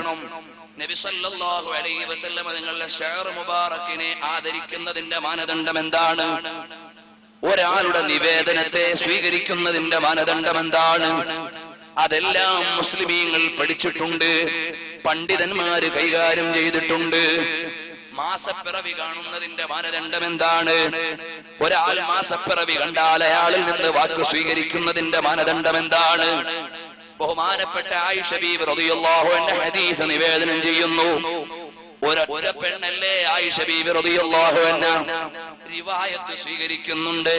S1: നബി സല്ലല്ലാഹു അലൈഹി വസല്ലം നിങ്ങളുടെ ഷഅർ മുബാറക്കിനെ ആദരിക്കുന്നതിന്റെ മാനദണ്ഡം എന്താണ്? ഒരാളുടെ നിവേദനത്തെ സ്വീകരിക്കുന്നതിന്റെ മാനദണ്ഡം എന്താണ്? അതെല്ലാം മുസ്ലിമീങ്ങൾ പഠിച്ചിട്ടുണ്ട്, പണ്ഡിതന്മാര് കൈകാര്യം ചെയ്തിട്ടുണ്ട്. മാസപ്പിറവി കാണുന്നതിന്റെ മാനദണ്ഡം എന്താണ്? ഒരാൾ മാസപ്പിറവി കണ്ടാൽ അയാളിൽ നിന്ന് വാക്ക് സ്വീകരിക്കുന്നതിന്റെ മാനദണ്ഡം എന്താണ്? ബഹുമാനപ്പെട്ട ആയിഷ ബീവി റളിയല്ലാഹു അൻഹ ഹദീസ് നിവേദനം ചെയ്യുന്നു. ഒരൊറ്റ പെണ്ണല്ലേ ആയിഷ ബീവി റളിയല്ലാഹു അൻഹ റിവായത്ത് സ്വീകരിക്കുന്നുണ്ട്.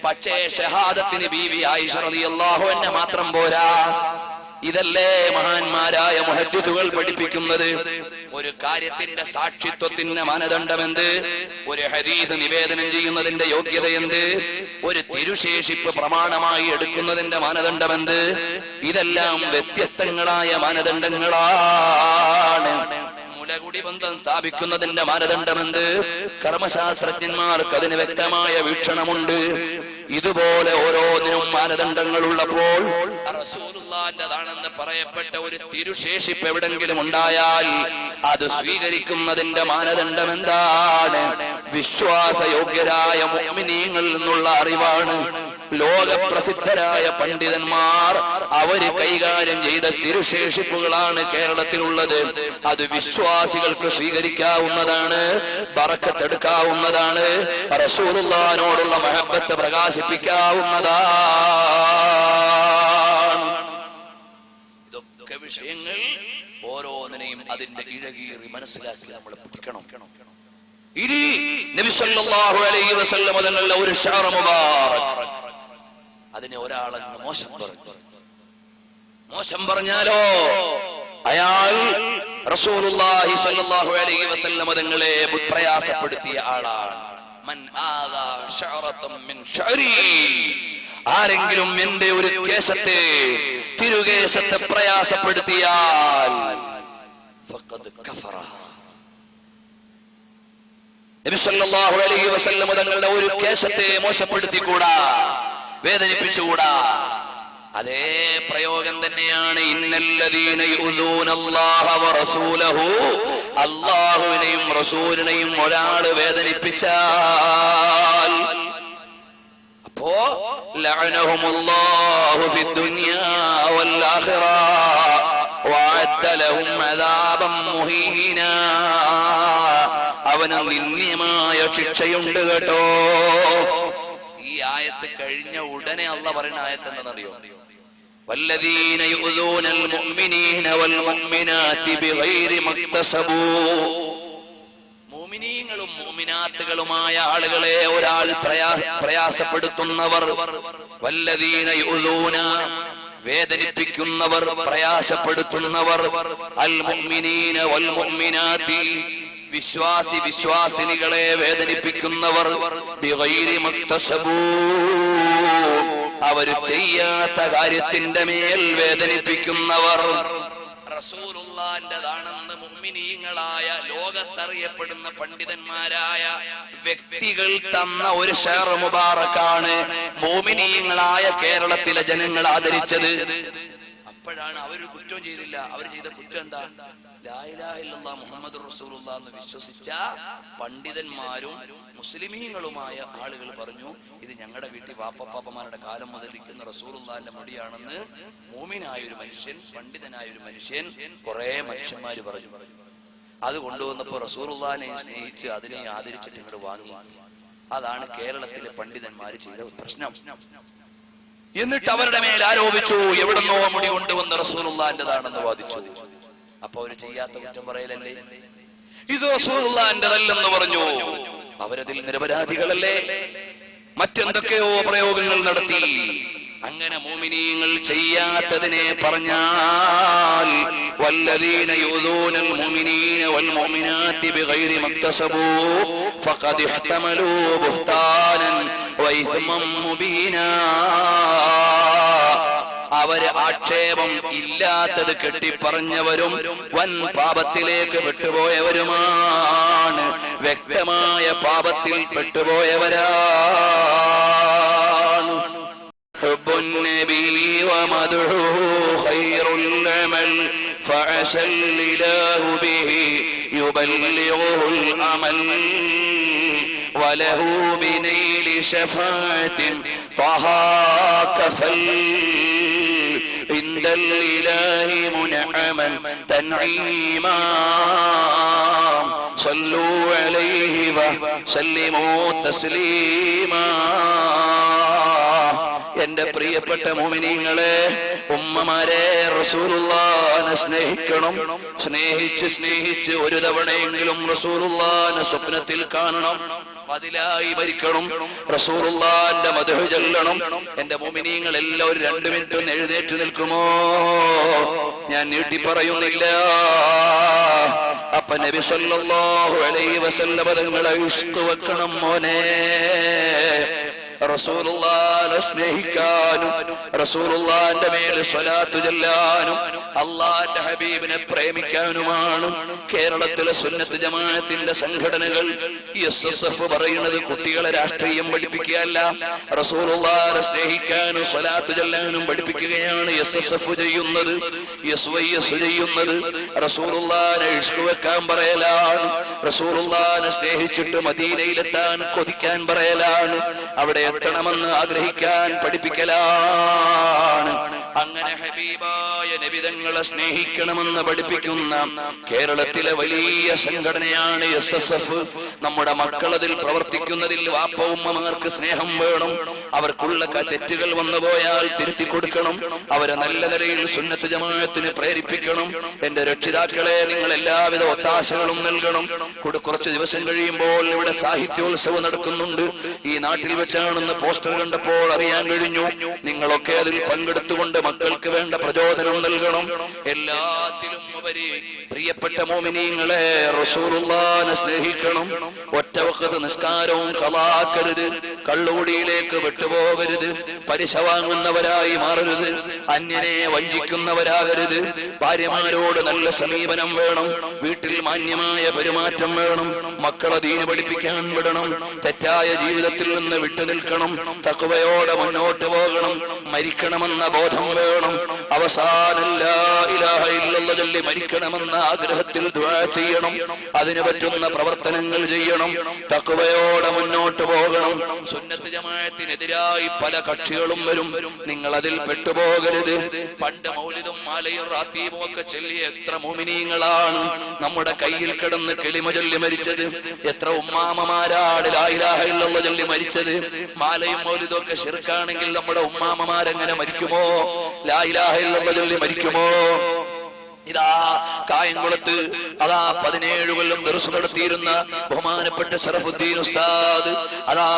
S1: പക്ഷേ ഷഹാദത്തിന് ബീവി ആയിഷ റളിയല്ലാഹു അൻഹ മാത്രം പോരാ. ഇതല്ലേ മഹാന്മാരായ മുഹദ്ദിസുകൾ പഠിപ്പിക്കുന്നത്? ഒരു കാര്യത്തിന്റെ സാക്ഷിത്വത്തിന്റെ മാനദണ്ഡമെന്ത്? ഒരു ഹദീസ് നിവേദനം ചെയ്യുന്നതിന്റെ യോഗ്യത എന്ത്? ഒരു തിരുശേഷിപ്പ് പ്രമാണമായി എടുക്കുന്നതിന്റെ മാനദണ്ഡമെന്ത്? ഇതെല്ലാം വ്യത്യസ്തങ്ങളായ മാനദണ്ഡങ്ങളാണ്. മുലകുടി ബന്ധം സ്ഥാപിക്കുന്നതിന്റെ മാനദണ്ഡമെന്ത്? കർമ്മശാസ്ത്രജ്ഞന്മാർക്ക് അതിന് വ്യക്തമായ വീക്ഷണമുണ്ട്. ഇതുപോലെ ഓരോന്നിനും മാനദണ്ഡങ്ങളുള്ളപ്പോൾ റസൂലുള്ളാഹിന്റേതാണെന്ന് പറയപ്പെട്ട ഒരു തിരുശേഷിപ്പ് എവിടെങ്കിലും ഉണ്ടായാൽ അത് സ്വീകരിക്കുന്നതിന്റെ മാനദണ്ഡം എന്താണ്? വിശ്വാസയോഗ്യരായ മുഅ്മിനീങ്ങളിൽ നിന്നുള്ള അറിവാണ്. ലോകപ്രസിദ്ധരായ പണ്ഡിതന്മാർ അവര് കൈകാര്യം ചെയ്ത തിരുശേഷിപ്പുകളാണ് കേരളത്തിലുള്ളത്. അത് വിശ്വാസികൾക്ക് സ്വീകരിക്കാവുന്നതാണ്, ബറക്കത്തെടുക്കാവുന്നതാണ്, റസൂലുള്ളാഹിനോടുള്ള മഹബ്ബത്ത് പ്രകാശിപ്പിക്കാവുന്നതാണ്. ഇതൊക്കെ വിഷയങ്ങൾ ഓരോന്നിനെയും അതിന്റെ ഇഴകീറി മനസ്സിലാക്കി നമ്മൾ പഠിക്കണം. ഇനി നബി സല്ലല്ലാഹു അലൈഹി വസല്ലം തങ്ങളുടെ ഒരു ഷഹർ മുബാറക്, അതിനെ ഒരാളങ്ങ് മോശം പറഞ്ഞാലോ അയാൾ റസൂലുള്ളാഹി സ്വല്ലല്ലാഹു അലൈഹി വസല്ലം തങ്ങളെ പ്രയാസപ്പെടുത്തിയ ആളാണ്. മൻ ആദാ ശഅറതൻ മിൻ ശഅരി, ആരെങ്കിലും എന്റെ ഒരു കേശത്തെ, തിരുകേശത്തെ പ്രയാസപ്പെടുത്തിയാൽ ഫഖദ് കഫറ. നബി സല്ലല്ലാഹു അലൈഹി വസല്ലം തങ്ങളുടെ ഒരു കേശത്തെ മോശപ്പെടുത്തിക്കൂടാ, വേദനിപ്പിച്ചുകൂടാ. അതേ പ്രയോഗം തന്നെയാണ് ഇന്നല്ലദീന യുദൂനല്ലാഹ വറസൂലഹു, അല്ലാഹുവിനെയും റസൂലിനെയും ഒരാൾ വേദനിപ്പിച്ചാൽ അപ്പോ ലഅനഹുമുല്ലാഹു ഫിദ്ദുനിയാ വൽ ആഖിറ വഅദ്ദ ലഹും അദാബൻ മുഹീനാ, അവന് നിന്ദ്യമായ ശിക്ഷയുണ്ട് കേട്ടോ. ഈ ആയത്ത് കഴിഞ്ഞ ഉടനെ അല്ലാഹു പറയുന്ന ആയത്ത് എന്താണെന്നറിയോ? വല്ലദീന യുദൂനൽ മുഅ്മിനീന വൽ മുഅ്മിനാതി ബിഗൈരി മക്തസബൂ, മുഅ്മിനീങ്ങളും മുഅ്മിനാത്തുകളുമായ ആളുകളെ ഒരാൾ പ്രയാസപ്പെടുത്തുന്നവർ, വല്ലദീന യുദൂന വേദനിപ്പിക്കുന്നവർ, പ്രയാസപ്പെടുത്തുന്നവർ, അൽ മുഅ്മിനീന വൽ മുഅ്മിനാതി വിശ്വാസിനികളെ വേദനിപ്പിക്കുന്നവർ, ബിഗൈരി മക്തസബൂ അവർ ചെയ്യാത്ത കാര്യത്തിന്റെ മേൽ വേദനിപ്പിക്കുന്നവർ, റസൂലുള്ളാഹിന്റേതാണെന്ന് മുഅ്മിനീങ്ങളായ ലോകത്തറിയപ്പെടുന്ന പണ്ഡിതന്മാരായ വ്യക്തികൾ തന്ന ഒരു ഷഹർ മുബാറക്കാണ് മുഅ്മിനീങ്ങളായ കേരളത്തിലെ ജനങ്ങൾ ആദരിച്ചത്. അപ്പോഴാണ് അവർ കുറ്റം ചെയ്തില്ല. അവർ ചെയ്ത കുറ്റം എന്താ? ലാ ഇലാഹ ഇല്ലല്ലാഹ് മുഹമ്മദുർ റസൂലുള്ളാഹ് എന്ന് വിശ്വസിച്ച പണ്ഡിതന്മാരും മുസ്ലിമീങ്ങളുമായ ആളുകൾ പറഞ്ഞു, ഇത് ഞങ്ങളുടെ വീട്ടിൽ വാപ്പപ്പാപ്പമാരുടെ കാലം മുതൽ ഇരിക്കുന്ന റസൂലുള്ളാഹിന്റെ മുടിയാണെന്ന് മൂമിനായ ഒരു മനുഷ്യൻ, പണ്ഡിതനായ ഒരു മനുഷ്യൻ, കുറെ മനുഷ്യന്മാര് പറഞ്ഞു. അത് കൊണ്ടുവന്നപ്പോ റസൂലുള്ളാഹിനെ സ്നേഹിച്ച് അതിനെ ആദരിച്ചിട്ട് ഇങ്ങോട്ട് വാങ്ങി. അതാണ് കേരളത്തിലെ പണ്ഡിതന്മാര് ചെയ്ത പ്രശ്നം. എന്നിട്ട് അവരുടെ മേൽ ആരോപിച്ചു, എവിടുന്നോ മുടി കൊണ്ടുവന്ന റസൂലുള്ളാഹിന്റേതാണെന്ന് വാദിച്ചു. അപ്പൊ അവര് ചെയ്യാത്ത കുറ്റം പറയലല്ലേ? ഇത് റസൂലുള്ളാഹിന്റേതല്ലെന്ന് പറഞ്ഞു. അവരതിൽ നിരപരാധികളല്ലേ? മറ്റെന്തൊക്കെയോ പ്രയോഗങ്ങൾ നടത്തി. അങ്ങനെ മുഅ്മിനീങ്ങൾ ചെയ്യാത്തതിനെ പറഞ്ഞാൽ വല്ലദീന യുദൂനൽ മുഅ്മിനീന വൽ മുഅ്മിനാതി ബിഗൈരി മക്തസബൂ ഫഖദ് ഇഹ്തമലൂ ബുഹ്താനൻ വഇസ്മൻ മുബീനാ, അവര് ആക്ഷേപം ഇല്ലാത്തത് കെട്ടിപ്പറഞ്ഞവരും വൻ പാപത്തിലേക്ക് പെട്ടുപോയവരുമാണ്, വ്യക്തമായ പാപത്തിൽ പെട്ടുപോയവരാണ്. ഹുബ്ബുൻ നബി വമദ്ഹുഹു ഖൈറുൽ അമൽ ഫഅശൽ ഇലാഹു ബിഹി യുബല്ലിഗുൽ അമൽ വലഹു ബിനൈലി ശഫാഅത്തിൻ ത്വഹാ കഫൽ ഇൻദൽ ഇലാഹി മുനഅമൻ തൻഈമാ സല്ലൂ അലൈഹി വസല്ലിമൂ തസ്ലീമാ. എന്റെ പ്രിയപ്പെട്ട മുഅ്മിനീങ്ങളെ, ഉമ്മമാരെ, റസൂലുള്ളാഹിനെ സ്നേഹിക്കണം. സ്നേഹിച്ച് ഒരു തവണയെങ്കിലും റസൂലുള്ളാഹിനെ സ്വപ്നത്തിൽ കാണണം, അതിലായി ഭരിക്കണം, റസൂലുള്ളാഹിന്റെ മദ്ഹ് ചൊല്ലണം. എന്റെ മുഅ്മിനീങ്ങൾ എല്ലാവരും 2 മിനിറ്റ് ഒന്ന് എഴുന്നേറ്റ് നിൽക്കുമോ? ഞാൻ നീട്ടി പറയുന്നില്ല. അപ്പൊ നബി സല്ലല്ലാഹു അലൈഹി വസല്ലം തങ്ങളെ ഇഷ്ക് വെക്കണം മോനെ. റസൂലുള്ളാഹിനെ സ്നേഹിക്കാനും റസൂലുള്ളാഹിന്റെ മേൽ സ്വലാത്ത് ചൊല്ലാനും അല്ലാഹുവിന്റെ ഹബീബിനെ പ്രേമിക്കാനുമാണ് കേരളത്തിലെ സുന്നത്ത് ജമാഅത്തിന്റെ സംഘടനകൾ. SSF പറയുന്നത് കുട്ടികളെ രാഷ്ട്രീയം പഠിപ്പിക്കുകയല്ല, റസൂലുള്ളാഹിനെ സ്നേഹിക്കാനും സ്വലാത്ത് ചൊല്ലാനും പഠിപ്പിക്കുകയാണ് SSF ചെയ്യുന്നത്, SYS ചെയ്യുന്നത്. റസൂലുള്ളാഹിനെ ഇഷ്ക് വെക്കാൻ പറയലാണ്, റസൂലുള്ളാഹിനെ സ്നേഹിച്ചിട്ട് മദീനയിലെത്താൻ കൊതിക്കാൻ പറയലാണ്. അവിടെ എത്തണമെന്ന് ആഗ്രഹിക്കാൻ പഠിപ്പിക്കലാണ്. അങ്ങനെ ഹബീബായ നബിതങ്ങളെ സ്നേഹിക്കണമെന്ന് പഠിപ്പിക്കുന്ന കേരളത്തിലെ വലിയ സംഘടനയാണ് SSF. നമ്മുടെ മക്കൾ അതിൽ പ്രവർത്തിക്കുന്നതിൽ വാപ്പ ഉമ്മമാർക്ക് സ്നേഹം വേണം. അവർക്കുള്ള തെറ്റുകൾ വന്നുപോയാൽ തിരുത്തി കൊടുക്കണം. അവരെ നല്ല നിലയിൽ സുന്നത്ത് ജമാഅത്തിന് പ്രേരിപ്പിക്കണം. എന്റെ രക്ഷിതാക്കളെ, നിങ്ങൾ എല്ലാവിധ ഒത്താശകളും നൽകണം. കുറച്ച് ദിവസം കഴിയുമ്പോൾ ഇവിടെ സാഹിത്യോത്സവം നടക്കുന്നുണ്ട്. ഈ നാട്ടിൽ വെച്ചാണെന്ന് പോസ്റ്റർ കണ്ടപ്പോൾ അറിയാൻ കഴിഞ്ഞു. നിങ്ങളൊക്കെ അതിൽ പങ്കെടുത്തുകൊണ്ട് മക്കൾക്ക് വേണ്ട പ്രചോദനം നൽകണം. എല്ലാത്തിലും ഉപരി പ്രിയപ്പെട്ട മോമിനീങ്ങളെ, റസൂലുള്ളാഹിനെ സ്നേഹിക്കണം. ഒറ്റ വഖ്ത് നിസ്കാരവും ഖളാക്കരുത്. കള്ളുകുടിയിലേക്ക് വിട്ടുപോകരുത്. പലിശ വാങ്ങുന്നവരായി മാറരുത്. അന്യനെ വഞ്ചിക്കുന്നവരാകരുത്. ഭാര്യമാരോട് നല്ല സമീപനം വേണം. വീട്ടിൽ മാന്യമായ പെരുമാറ്റം വേണം. മക്കളെ ദീന് പഠിപ്പിക്കാൻ വിടണം. തെറ്റായ ജീവിതത്തിൽ നിന്ന് വിട്ടുനിൽക്കണം. തഖ്വയോടെ മുന്നോട്ട് പോകണം. മരിക്കണമെന്ന ബോധം വേണം. അവസാനം ലാ ഇലാഹ ഇല്ലല്ലാഹ് ചൊല്ലി മരിക്കണമെന്ന ആഗ്രഹത്തിൽ ദുആ ചെയ്യണം. അതിന് പറ്റുന്ന പ്രവർത്തനങ്ങൾ ചെയ്യണം. തഖ്വയോടെ മുന്നോട്ട് പോകണം. സുന്നത്ത് ജമാഅത്തിനെതിരായി പല കക്ഷികളും വരും. നിങ്ങൾ അതിൽ പെട്ടുപോകരുത്. പണ്ട് മൗലിദും മാലയും റാത്തീബും ഒക്കെ ചൊല്ലിയ എത്ര മുഅ്മിനീങ്ങളാണ് നമ്മുടെ കയ്യിൽ കിടന്ന് കിളിമ ചൊല്ലി മരിച്ചത്. എത്ര ഉമ്മാമമാരാണ് ലാ ഇലാഹ ഇല്ലല്ലാഹ് ചൊല്ലി മരിച്ചത്. മാലയും മൗലിദും ഒക്കെ ശിർക്കാണെങ്കിൽ നമ്മുടെ ഉമ്മാമമാരെങ്ങനെ മരിക്കുമോ? ലാ ഇലാഹ ഇല്ലല്ലാഹ് ചൊല്ലി മരിക്കുമോ? ഇതാ കായംകുളത്ത് 17 കൊല്ലം ദർസ് നടത്തിയിരുന്ന ബഹുമാനപ്പെട്ട ശറഫുദ്ദീൻ ഉസ്താദ്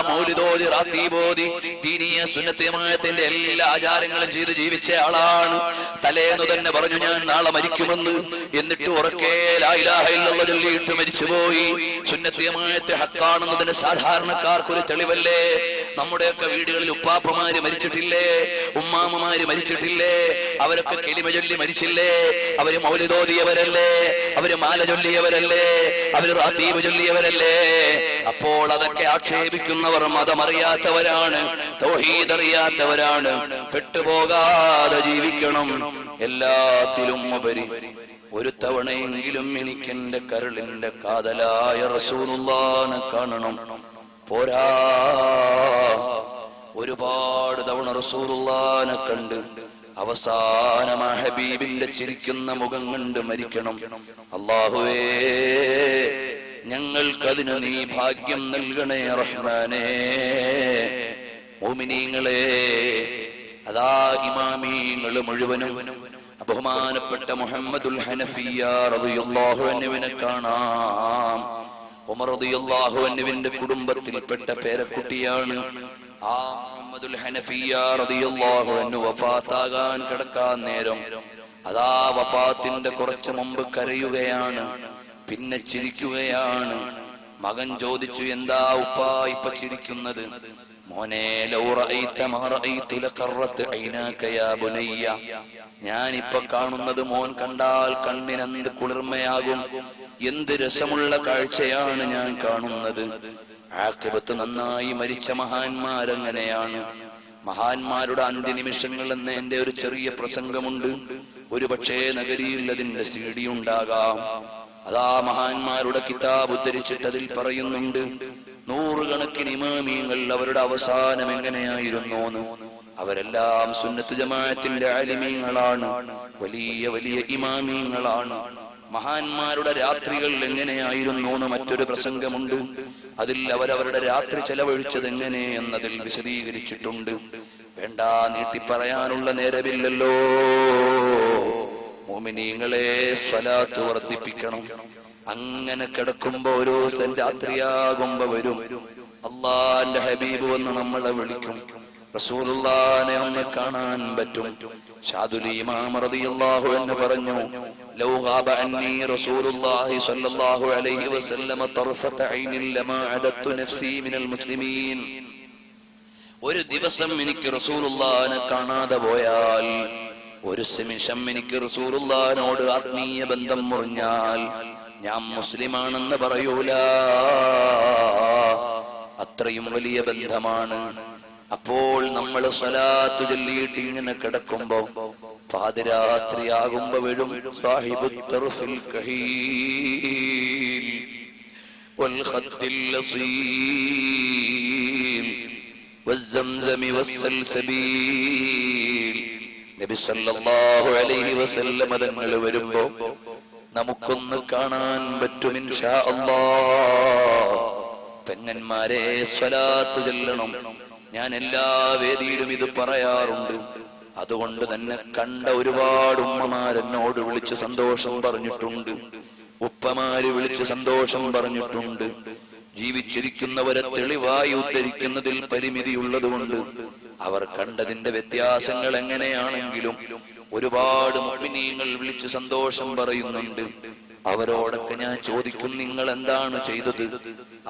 S1: മൗലിദോദി റാത്തീബോദി ദീനിയ സുന്നത്ത് ജമാഅത്തിന്റെ എല്ലാ ആചാരങ്ങളും ചെയ്ത് ജീവിച്ച ആളാണ്. തലേന്ന് തന്നെ പറഞ്ഞു ഞാൻ നാളെ മരിക്കുമെന്ന്. എന്നിട്ട് ഉറക്കെ ലാ ഇലാഹ ഇല്ലല്ലാഹ് ചൊല്ലിയിട്ട് മരിച്ചുപോയി. സുന്നത്ത് ജമാഅത്ത് ഹക്കാണെന്നതിന് സാധാരണക്കാർക്കൊരു തെളിവല്ലേ? നമ്മുടെയൊക്കെ വീടുകളിൽ ഉപ്പാപ്പമാര് മരിച്ചിട്ടില്ലേ? ഉമ്മാമ്മമാര് മരിച്ചിട്ടില്ലേ? അവരൊക്കെ കെലിമ ചൊല്ലി മരിച്ചില്ലേ? അവര് മൗലിദോദിയവരല്ലേ? അവര് മാല ചൊല്ലിയവരല്ലേ? അവര് റാത്തീബ് ചൊല്ലിയവരല്ലേ? അപ്പോൾ അതൊക്കെ ആക്ഷേപിക്കുന്നവർ മതമറിയാത്തവരാണ്, തൗഹീദ് അറിയാത്തവരാണ്. പെട്ടുപോകാതെ ജീവിക്കണം. എല്ലാത്തിലും ഉപരി ഒരു തവണയെങ്കിലും എനിക്കെന്റെ കരളിന്റെ കാതലായ റസൂലുള്ളാഹിനെ കാണണം. പോരാ, ഒരുപാട് തവണ റസൂലുള്ളാഹിനെ കണ്ട് അവസാനം ആ ഹബീബിന്റെ ചിരിക്കുന്ന മുഖം കണ്ട് മരിക്കണം. അല്ലാഹുവേ, ഞങ്ങൾക്കതിന് നീ ഭാഗ്യം നൽകണേ റഹ്മാനേ. മുഅ്മിനീങ്ങളെ, അതാ ഇമാമീങ്ങള് മുഴുവനും ബഹുമാനപ്പെട്ട മുഹമ്മദുൽ ഹനഫിയ്യ റളിയല്ലാഹു അൻഹുവിനെ കാണാം. ഉമർ റളിയല്ലാഹു അൻഹുവിന്റെ കുടുംബത്തിൽപ്പെട്ട പേരക്കുട്ടിയാണ്. ആ മുഹമ്മദുൽ ഹനഫിയ്യ റളിയല്ലാഹു അൻഹു വഫാത്താകാൻ കിടക്കാൻ നേരം അതാ വഫാത്തിന്റെ കുറച്ച് മുമ്പ് കരയുകയാണ്, പിന്നെ ചിരിക്കുകയാണ്. മകൻ ചോദിച്ചു, എന്താ ഉപ്പാ ഇപ്പൊ ചിരിക്കുന്നത്? മോനെ, ലൗ റഅയ്ത മാ റഅയ്തു ലഖറത് ഐനാക യാ ബുനയ്യ. ഞാനിപ്പൊ കാണുന്നത് മോൻ കണ്ടാൽ കണ്ണിനെന്ത് കുളിർമയാകും. എന്ത് രസമുള്ള കാഴ്ചയാണ് ഞാൻ കാണുന്നത്. ആഖിബത്ത് നന്നായി മരിച്ച മഹാന്മാരെങ്ങനെയാണ്? മഹാന്മാരുടെ അന്ത്യനിമിഷങ്ങൾ എന്ന എന്റെ ഒരു ചെറിയ പ്രസംഗമുണ്ട്. ഒരുപക്ഷേ നഗരിയിൽ അതിന്റെ CD ഉണ്ടാകാം. അതാ മഹാന്മാരുടെ കിതാബ് ഉദ്ധരിച്ചിട്ട് അതിൽ പറയുന്നുണ്ട്, 100 കണക്കിന് ഇമാമീങ്ങൾ അവരുടെ അവസാനം എങ്ങനെയായിരുന്നോന്ന്. അവരെല്ലാം സുന്നത്ത് ജമാഅത്തിന്റെ ആലിമീങ്ങളാണ്, വലിയ വലിയ ഇമാമീങ്ങളാണ്. മഹാന്മാരുടെ രാത്രികൾ എങ്ങനെയായിരുന്നു എന്ന് മറ്റൊരു പ്രസംഗമുണ്ട്. അതിൽ അവരവരുടെ രാത്രി ചെലവഴിച്ചത് എങ്ങനെ എന്നതിൽ വിശദീകരിച്ചിട്ടുണ്ട്. വേണ്ട, നീട്ടിപ്പറയാനുള്ള നേരമില്ലല്ലോ. മുഅ്മിനീങ്ങളെ, സ്വലാത്ത് വർദ്ധിപ്പിക്കണം. അങ്ങനെ കിടക്കുമ്പോ ഓരോ രാത്രിയാകുമ്പോ വരും അല്ലാഹുവിന്റെ ഹബീബ് വന്ന് നമ്മളെ വിളിക്കും. റസൂലുള്ളാഹിനെ ഒന്ന് കാണാൻ പറ്റും. ശാദുലി ഇമാം റളിയല്ലാഹു അൻഹു പറഞ്ഞു, ലൗ ഗാബ അന്നി റസൂലുള്ളാഹി സ്വല്ലല്ലാഹു അലൈഹി വസല്ലമ തർഫത ഐനിൻ ലമാ അദത്തു നഫ്സി മിനൽ മുസ്ലിമീൻ. ഒരു ദിവസം എനിക്ക് റസൂലുള്ളാഹിനെ കാണാതെ പോയാൽ, ഒരു നിമിഷം എനിക്ക് റസൂലുള്ളാഹിനോട് ആത്മീയ ബന്ധം മുറിഞ്ഞാൽ ഞാൻ മുസ്ലിമാണെന്ന് പറയൂല. അത്രയും വലിയ ബന്ധമാണ്. അപ്പോൾ നമ്മൾ സ്വലാത്ത് ചൊല്ലിയിട്ട് ഇങ്ങനെ കിടക്കുമ്പോ പാതിരാത്രിയാകുമ്പോ വരും സാഹിബു തർഫിൽ കഹീൽ വൽ ഖത്തിൽ ലസീൽ والزمزم والسلسبيل. നബി സല്ലല്ലാഹു അലൈഹി വസല്ലം തങ്ങൾ വരുമ്പോ നമുക്കൊന്ന് കാണാൻ പറ്റും ഇൻഷാ അല്ലാഹ്. പെങ്ങന്മാരെ, സ്വലാത്ത് ചൊല്ലണം. ഞാൻ എല്ലാ വേദിയിലും ഇത് പറയാറുണ്ട്. അതുകൊണ്ട് തന്നെ കണ്ട ഒരുപാട് ഉമ്മമാരെന്നോട് വിളിച്ച് സന്തോഷം പറഞ്ഞിട്ടുണ്ട്, ഉപ്പമാര് വിളിച്ച് സന്തോഷം പറഞ്ഞിട്ടുണ്ട്. ജീവിച്ചിരിക്കുന്നവരെ തെളിവായി ഉദ്ധരിക്കുന്നതിൽ പരിമിതിയുള്ളതുകൊണ്ട് അവർ കണ്ടതിന്റെ വ്യത്യാസങ്ങൾ എങ്ങനെയാണെങ്കിലും ഒരുപാട് മുഅ്മിനീങ്ങൾ വിളിച്ച് സന്തോഷം പറയുന്നുണ്ട്. അവരോടൊക്കെ ഞാൻ ചോദിക്കും, നിങ്ങൾ എന്താണ് ചെയ്തത്?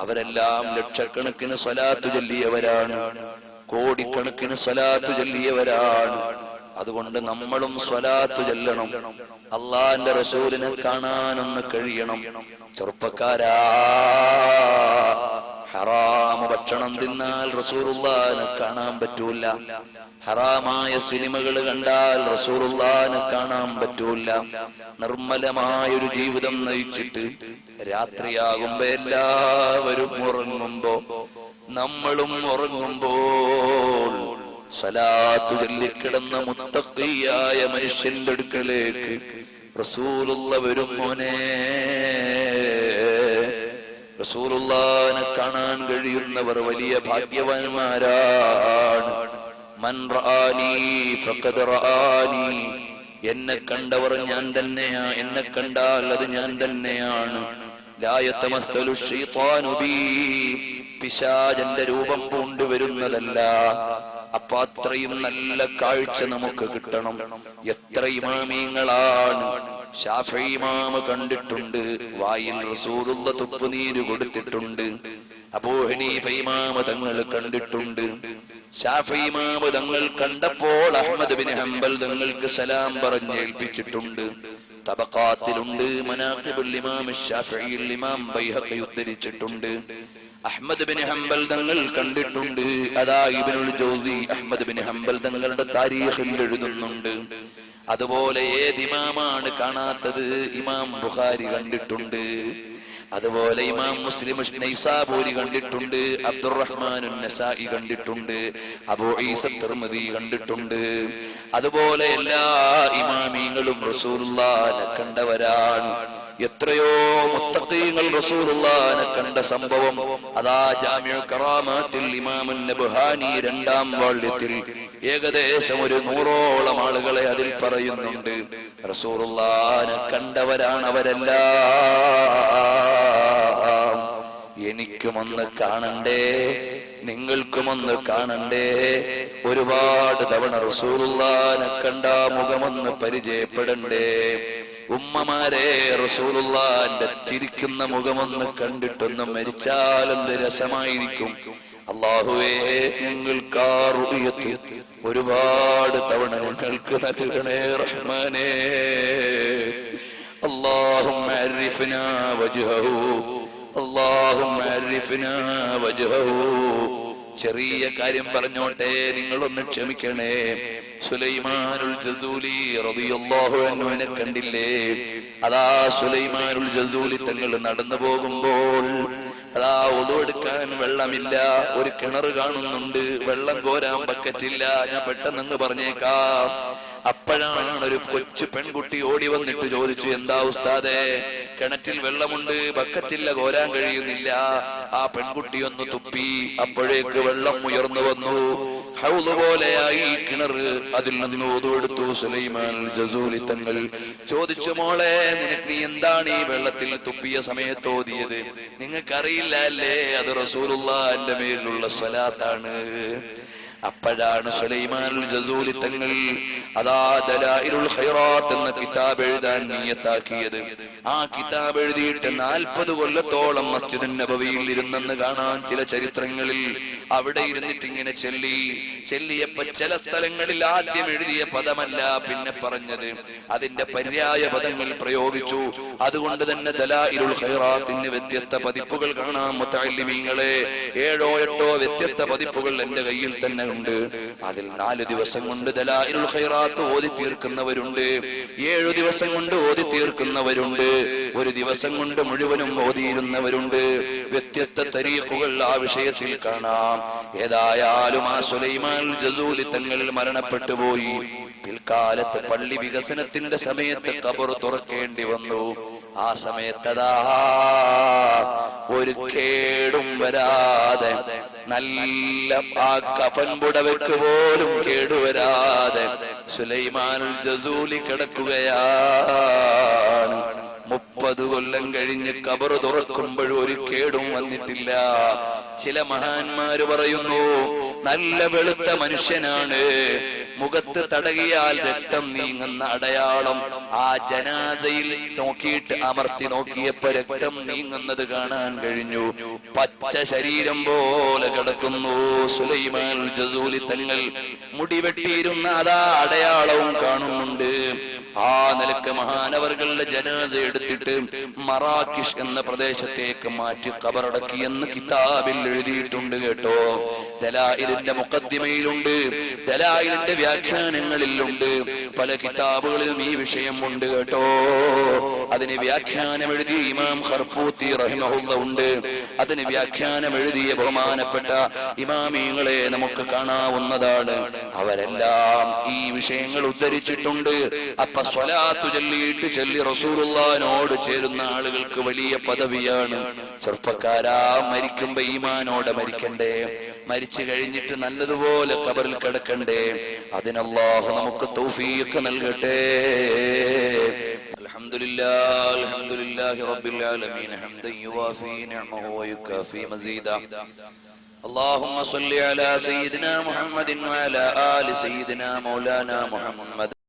S1: അവരെല്ലാം ലക്ഷക്കണക്കിന് സ്വലാത്ത് ചൊല്ലിയവരാണ്, കോടിക്കണക്കിന് സ്വലാത്ത് ചൊല്ലിയവരാണ്. അതുകൊണ്ട് നമ്മളും സ്വലാത്ത് ചൊല്ലണം. അള്ളാന്റെ റസൂലിനെ കാണാനൊന്ന് കഴിയണം. ചെറുപ്പക്കാരാ, ഹറാമ് ഭക്ഷണം തിന്നാൽ റസൂലുള്ളാഹിനെ കാണാൻ പറ്റൂല. ഹറാമായ സിനിമകൾ കണ്ടാൽ റസൂലുള്ളാഹിനെ കാണാൻ പറ്റൂല. നിർമ്മലമായൊരു ജീവിതം നയിച്ചിട്ട് രാത്രിയാകുമ്പോ എല്ലാവരും ഉറങ്ങുമ്പോ നമ്മളും ഉറങ്ങുമ്പോൾ സ്വലാത്ത് ചൊല്ലിക്കിടന്ന മുത്തഖിയായ മനുഷ്യന്റെ അടുക്കലേക്ക് റസൂലുള്ള വരും. മോനെ, റസൂലുള്ളാഹിനെ കാണാൻ കഴിയുന്നവർ വലിയ ഭാഗ്യവാന്മാരാണ്. മൻ റആനി ഫഖദ് റആനി. എന്നെ കണ്ടവർ ഞാൻ തന്നെയാ, എന്നെ കണ്ടാൽ അത് ഞാൻ തന്നെയാണ്. ലാ യതമസ്സലു ശൈത്വാനു ബി. പിശാചന്റെ രൂപം പൂണ്ടുവരുന്നതല്ല. അപ്പൊ അത്രയും നല്ല കാഴ്ച നമുക്ക് കിട്ടണം. എത്ര ഇമാമീങ്ങളാണ്. ശാഫി ഇമാമ് കണ്ടിട്ടുണ്ട്, വായിൽ റസൂലുള്ള തുപ്പുനീര് കൊടുത്തിട്ടുണ്ട്. അബൂ ഹനീഫ ഇമാമ് തങ്ങൾ കണ്ടിട്ടുണ്ട്. ശാഫി ഇമാമ് തങ്ങൾ കണ്ടപ്പോൾ അഹ്മദ് ബിൻ ഹംബൽ തങ്ങൾക്ക് സലാം പറഞ്ഞേൽപ്പിച്ചിട്ടുണ്ട്. തബഖാത്തിലുണ്ട്, മനാഖിബുൽ ഇമാം ശാഫിഈ ഇമാം ബൈഹഖി ഉദ്ധരിച്ചിട്ടുണ്ട്. അഹ്മദ് ബിൻ ഹംബൽ തങ്ങൾ കണ്ടിട്ടുണ്ട്. അതാ ഇബ്നുൽ ജൗസി അഹ്മദ് ബിൻ ഹംബൽ തങ്ങളുടെ താരീഖിൽ എഴുതുന്നുണ്ട്. അതുപോലെ ഏത് ഇമാമാണ് കാണാത്തത്? ഇമാം ബുഖാരി കണ്ടിട്ടുണ്ട്. അതുപോലെ ഇമാം മുസ്ലിം നൈസാബൂരി കണ്ടിട്ടുണ്ട്. അബ്ദുറഹ്മാനുൻ നസായി കണ്ടിട്ടുണ്ട്. അബൂ ഈസ തിർമിദി കണ്ടിട്ടുണ്ട്. അതുപോലെ എല്ലാ ഇമാമീങ്ങളും റസൂലുള്ളാഹിനെ കണ്ടവരാണ്. എത്രയോ മുത്തഖീങ്ങൾ റസൂലുള്ളാഹിനെ കണ്ട സംഭവം അതാ ജാമിഉ കറാമാത്തിൽ ഇമാമുൻ നബ്ഹാനി 2ാം വാള്യത്തിൽ ഏകദേശം ഒരു 100ഓളം ആളുകളെ അതിൽ പറയുന്നുണ്ട്. റസൂലുള്ളാഹിനെ കണ്ടവരാണ് അവരെല്ലാം. എനിക്കുമൊന്ന് കാണണ്ടേ, നിങ്ങൾക്കുമൊന്ന് കാണണ്ടേ? ഒരുപാട് തവണ റസൂലുള്ളാഹിനെ കണ്ട മുഖമൊന്ന് പരിചയപ്പെടണ്ടേ? ഉമ്മമാരെ, റസൂലുള്ളാഹിന്റെ ചിരിക്കുന്ന മുഖമൊന്ന് കണ്ടിട്ടൊന്ന് മരിച്ചാലെന്ത് രസമായിരിക്കും. അല്ലാഹുവേ, ഞങ്ങൾക്ക് ആ റുഅയത്ത് ഒരുപാട് തവണ ഞങ്ങൾക്ക് നൽകണേ റഹ്മാനേ. അല്ലാഹുമ്മ അരിഫ്നാ വജ്ഹഹു, അല്ലാഹുമ്മ അരിഫ്നാ വജ്ഹഹു. ചെറിയ കാര്യം പറഞ്ഞോട്ടെ, നിങ്ങളൊന്ന് ക്ഷമിക്കണേ. സുലൈമാനുൽ ജസൂലി റളിയല്ലാഹു അൻഹുവിനെ കണ്ടില്ലേ? അതാ സുലൈമാനുൽ ജസൂലി തങ്ങൾ നടന്നു പോകുമ്പോൾ അതാ wudu എടുക്കാൻ വെള്ളമില്ല. ഒരു കിണർ കാണുന്നുണ്ട്, വെള്ളം കോരാൻ ബക്കറ്റില്ല. ഞാൻ പെട്ടെന്ന് പറഞ്ഞേക്കാം. അപ്പോഴാണ് ഒരു കൊച്ചു പെൺകുട്ടി ഓടി വന്നിട്ട് ചോദിച്ചു, എന്താ ഉസ്താദേ, കിണറ്റിൽ വെള്ളമുണ്ട്, ബക്കറ്റില്ല, കോരാൻ കഴിയുന്നില്ല. ആ പെൺകുട്ടി ഒന്ന് തുപ്പി. അപ്പോഴേക്ക് വെള്ളം ഉയർന്നു വന്നു, ഹൗദ് പോലെയായി കിണർ. അതിൽ നിന്ന് wudu എടുത്തു സുലൈമാൻ ജസൂലി തങ്ങൾ. ചോദിച്ചു, മോളെ, നിനക്ക് നീ എന്താണ് ഈ വെള്ളത്തിൽ തുപ്പിയ സമയത്ത് ഓതിയത്? നിങ്ങൾക്കറിയില്ല അല്ലേ, അത് റസൂലുള്ളാഹിന്റെ മേലുള്ള സ്വലാത്താണ്. അപ്പോഴാണ് സുലൈമാനുൽ ജസൂലി തങ്ങൾ അതാ ദലായിലുൽ ഖൈറാത്ത് എന്ന കിതാബ് എഴുതാൻ നിയ്യത്താക്കിയത്. ആ കിതാബ് എഴുതിയിട്ട് 40 കൊല്ലത്തോളം മസ്ജിദുൻ നബവിയിൽ ഇരുന്നെന്ന് കാണാൻ ചില ചരിത്രങ്ങളിൽ. അവിടെ ഇരുന്നിട്ട് ഇങ്ങനെ ചെല്ലിയപ്പോ ചില സ്ഥലങ്ങളിൽ ആദ്യം എഴുതിയ പദമല്ല പിന്നെ പറഞ്ഞത്, അതിന്റെ പര്യായ പദങ്ങൾ പ്രയോഗിച്ചു. അതുകൊണ്ട് തന്നെ ദലായിലുൽ ഖൈറാത്തിന് വ്യത്യസ്ത പതിപ്പുകൾ കാണാം. മുതഅല്ലിമീങ്ങളെ, 7ഓ 8ഓ വ്യത്യസ്ത പതിപ്പുകൾ എന്റെ കയ്യിൽ തന്നെ ഉണ്ട്. അതിൽ 4 ദിവസം കൊണ്ട് ദലായിലുൽ ഖൈറാത്ത് ഓതി തീർക്കുന്നവരുണ്ട്, 7 ദിവസം കൊണ്ട് ഓതി തീർക്കുന്നവരുണ്ട്. ഒരു ദിവസം കൊണ്ട് മുഴുവനും ഓതിയിരുന്നവരുണ്ട്. വ്യത്യസ്ത തരീഖുകൾ ആ വിഷയത്തിൽ കാണാം. ഏതായാലും ആ സുലൈമാൻ ജസൂലി തങ്ങൾ മരണപ്പെട്ടു പോയി. പിൽക്കാലത്ത് പള്ളി വികസനത്തിന്റെ സമയത്ത് ഖബർ തുറക്കേണ്ടി വന്നു. ആ സമയത്തതാ ഒരു കേടും വരാതെ, നല്ല ആ കഫൻ പുടവയ്ക്ക് പോലും കേടുവരാതെ സുലൈമാനുൽ ജസൂലി കിടക്കുകയാണ്. 30 കൊല്ലം കഴിഞ്ഞ് ഖബർ തുറക്കുമ്പോൾ ഒരു കേടും വന്നിട്ടില്ല. ചില മഹാന്മാര് പറയുന്നു, നല്ല വെളുത്ത മനുഷ്യനാണ്, മുഖത്ത് തടകിയാൽ രക്തം നീങ്ങുന്ന അടയാളം ആ ജനാസയിൽ നോക്കിയിട്ട് അമർത്തി നോക്കിയപ്പോ രക്തം നീങ്ങുന്നത് കാണാൻ കഴിഞ്ഞു. പച്ച ശരീരം പോലെ കിടക്കുന്നു സുലൈമാൻ ജസൂലി തങ്ങൾ. മുടിവെട്ടിയിരുന്ന അതാ അടയാളവും കാണുന്നുണ്ട്. ആ നിലക്ക് മഹാനവർകളുടെ ജനാസ എടുത്തിട്ട് മറാക്കിഷ് എന്ന പ്രദേശത്തേക്ക് മാറ്റി ഖബറടക്കിയെന്ന് കിതാബിൽ എഴുതിയിട്ടുണ്ട് കേട്ടോ. ദലായിലിന്റെ മുഖദ്ദിമയിലുണ്ട്, ദലായിലിന്റെ വ്യാഖ്യാനങ്ങളിലുണ്ട്, പല കിതാബുകളിലും ഈ വിഷയം ഉണ്ട് കേട്ടോ. അതിന് വ്യാഖ്യാനം എഴുതിയ ഇമാം ഖർഫൂത്തി റഹിമഹുള്ള ഉണ്ട്. അതിന് വ്യാഖ്യാനം എഴുതിയ ബഹുമാനപ്പെട്ട ഇമാമിങ്ങളെ നമുക്ക് കാണാവുന്നതാണ്. അവരെല്ലാം ഈ വിഷയങ്ങൾ ഉദ്ധരിച്ചിട്ടുണ്ട്. അപ്പൊ സ്വലാത്തു ചൊല്ലി റസൂലുള്ളാഹിനോട് ചേരുന്ന ആളുകൾക്ക് വലിയ പദവിയാണ്. ചെറുപ്പക്കാരാ, മരിക്കുമ്പോ ഈമാനോടെ മരിക്കണ്ടേ, മരിച്ചു കഴിഞ്ഞിട്ട് നല്ലതുപോലെ ഖബറിൽ കിടക്കണ്ടേ. അതിനല്ലാഹു നമുക്ക് തൗഫീഖ് നൽകട്ടെ. അൽഹംദുലില്ലാഹി റബ്ബിൽ ആലമീൻ ഹംദൻ യുവാഫി നിഅമഹു വയുകാഫി മസീദ. اللهم صل على سيدنا محمد وعلى آل سيدنا مولانا محمد.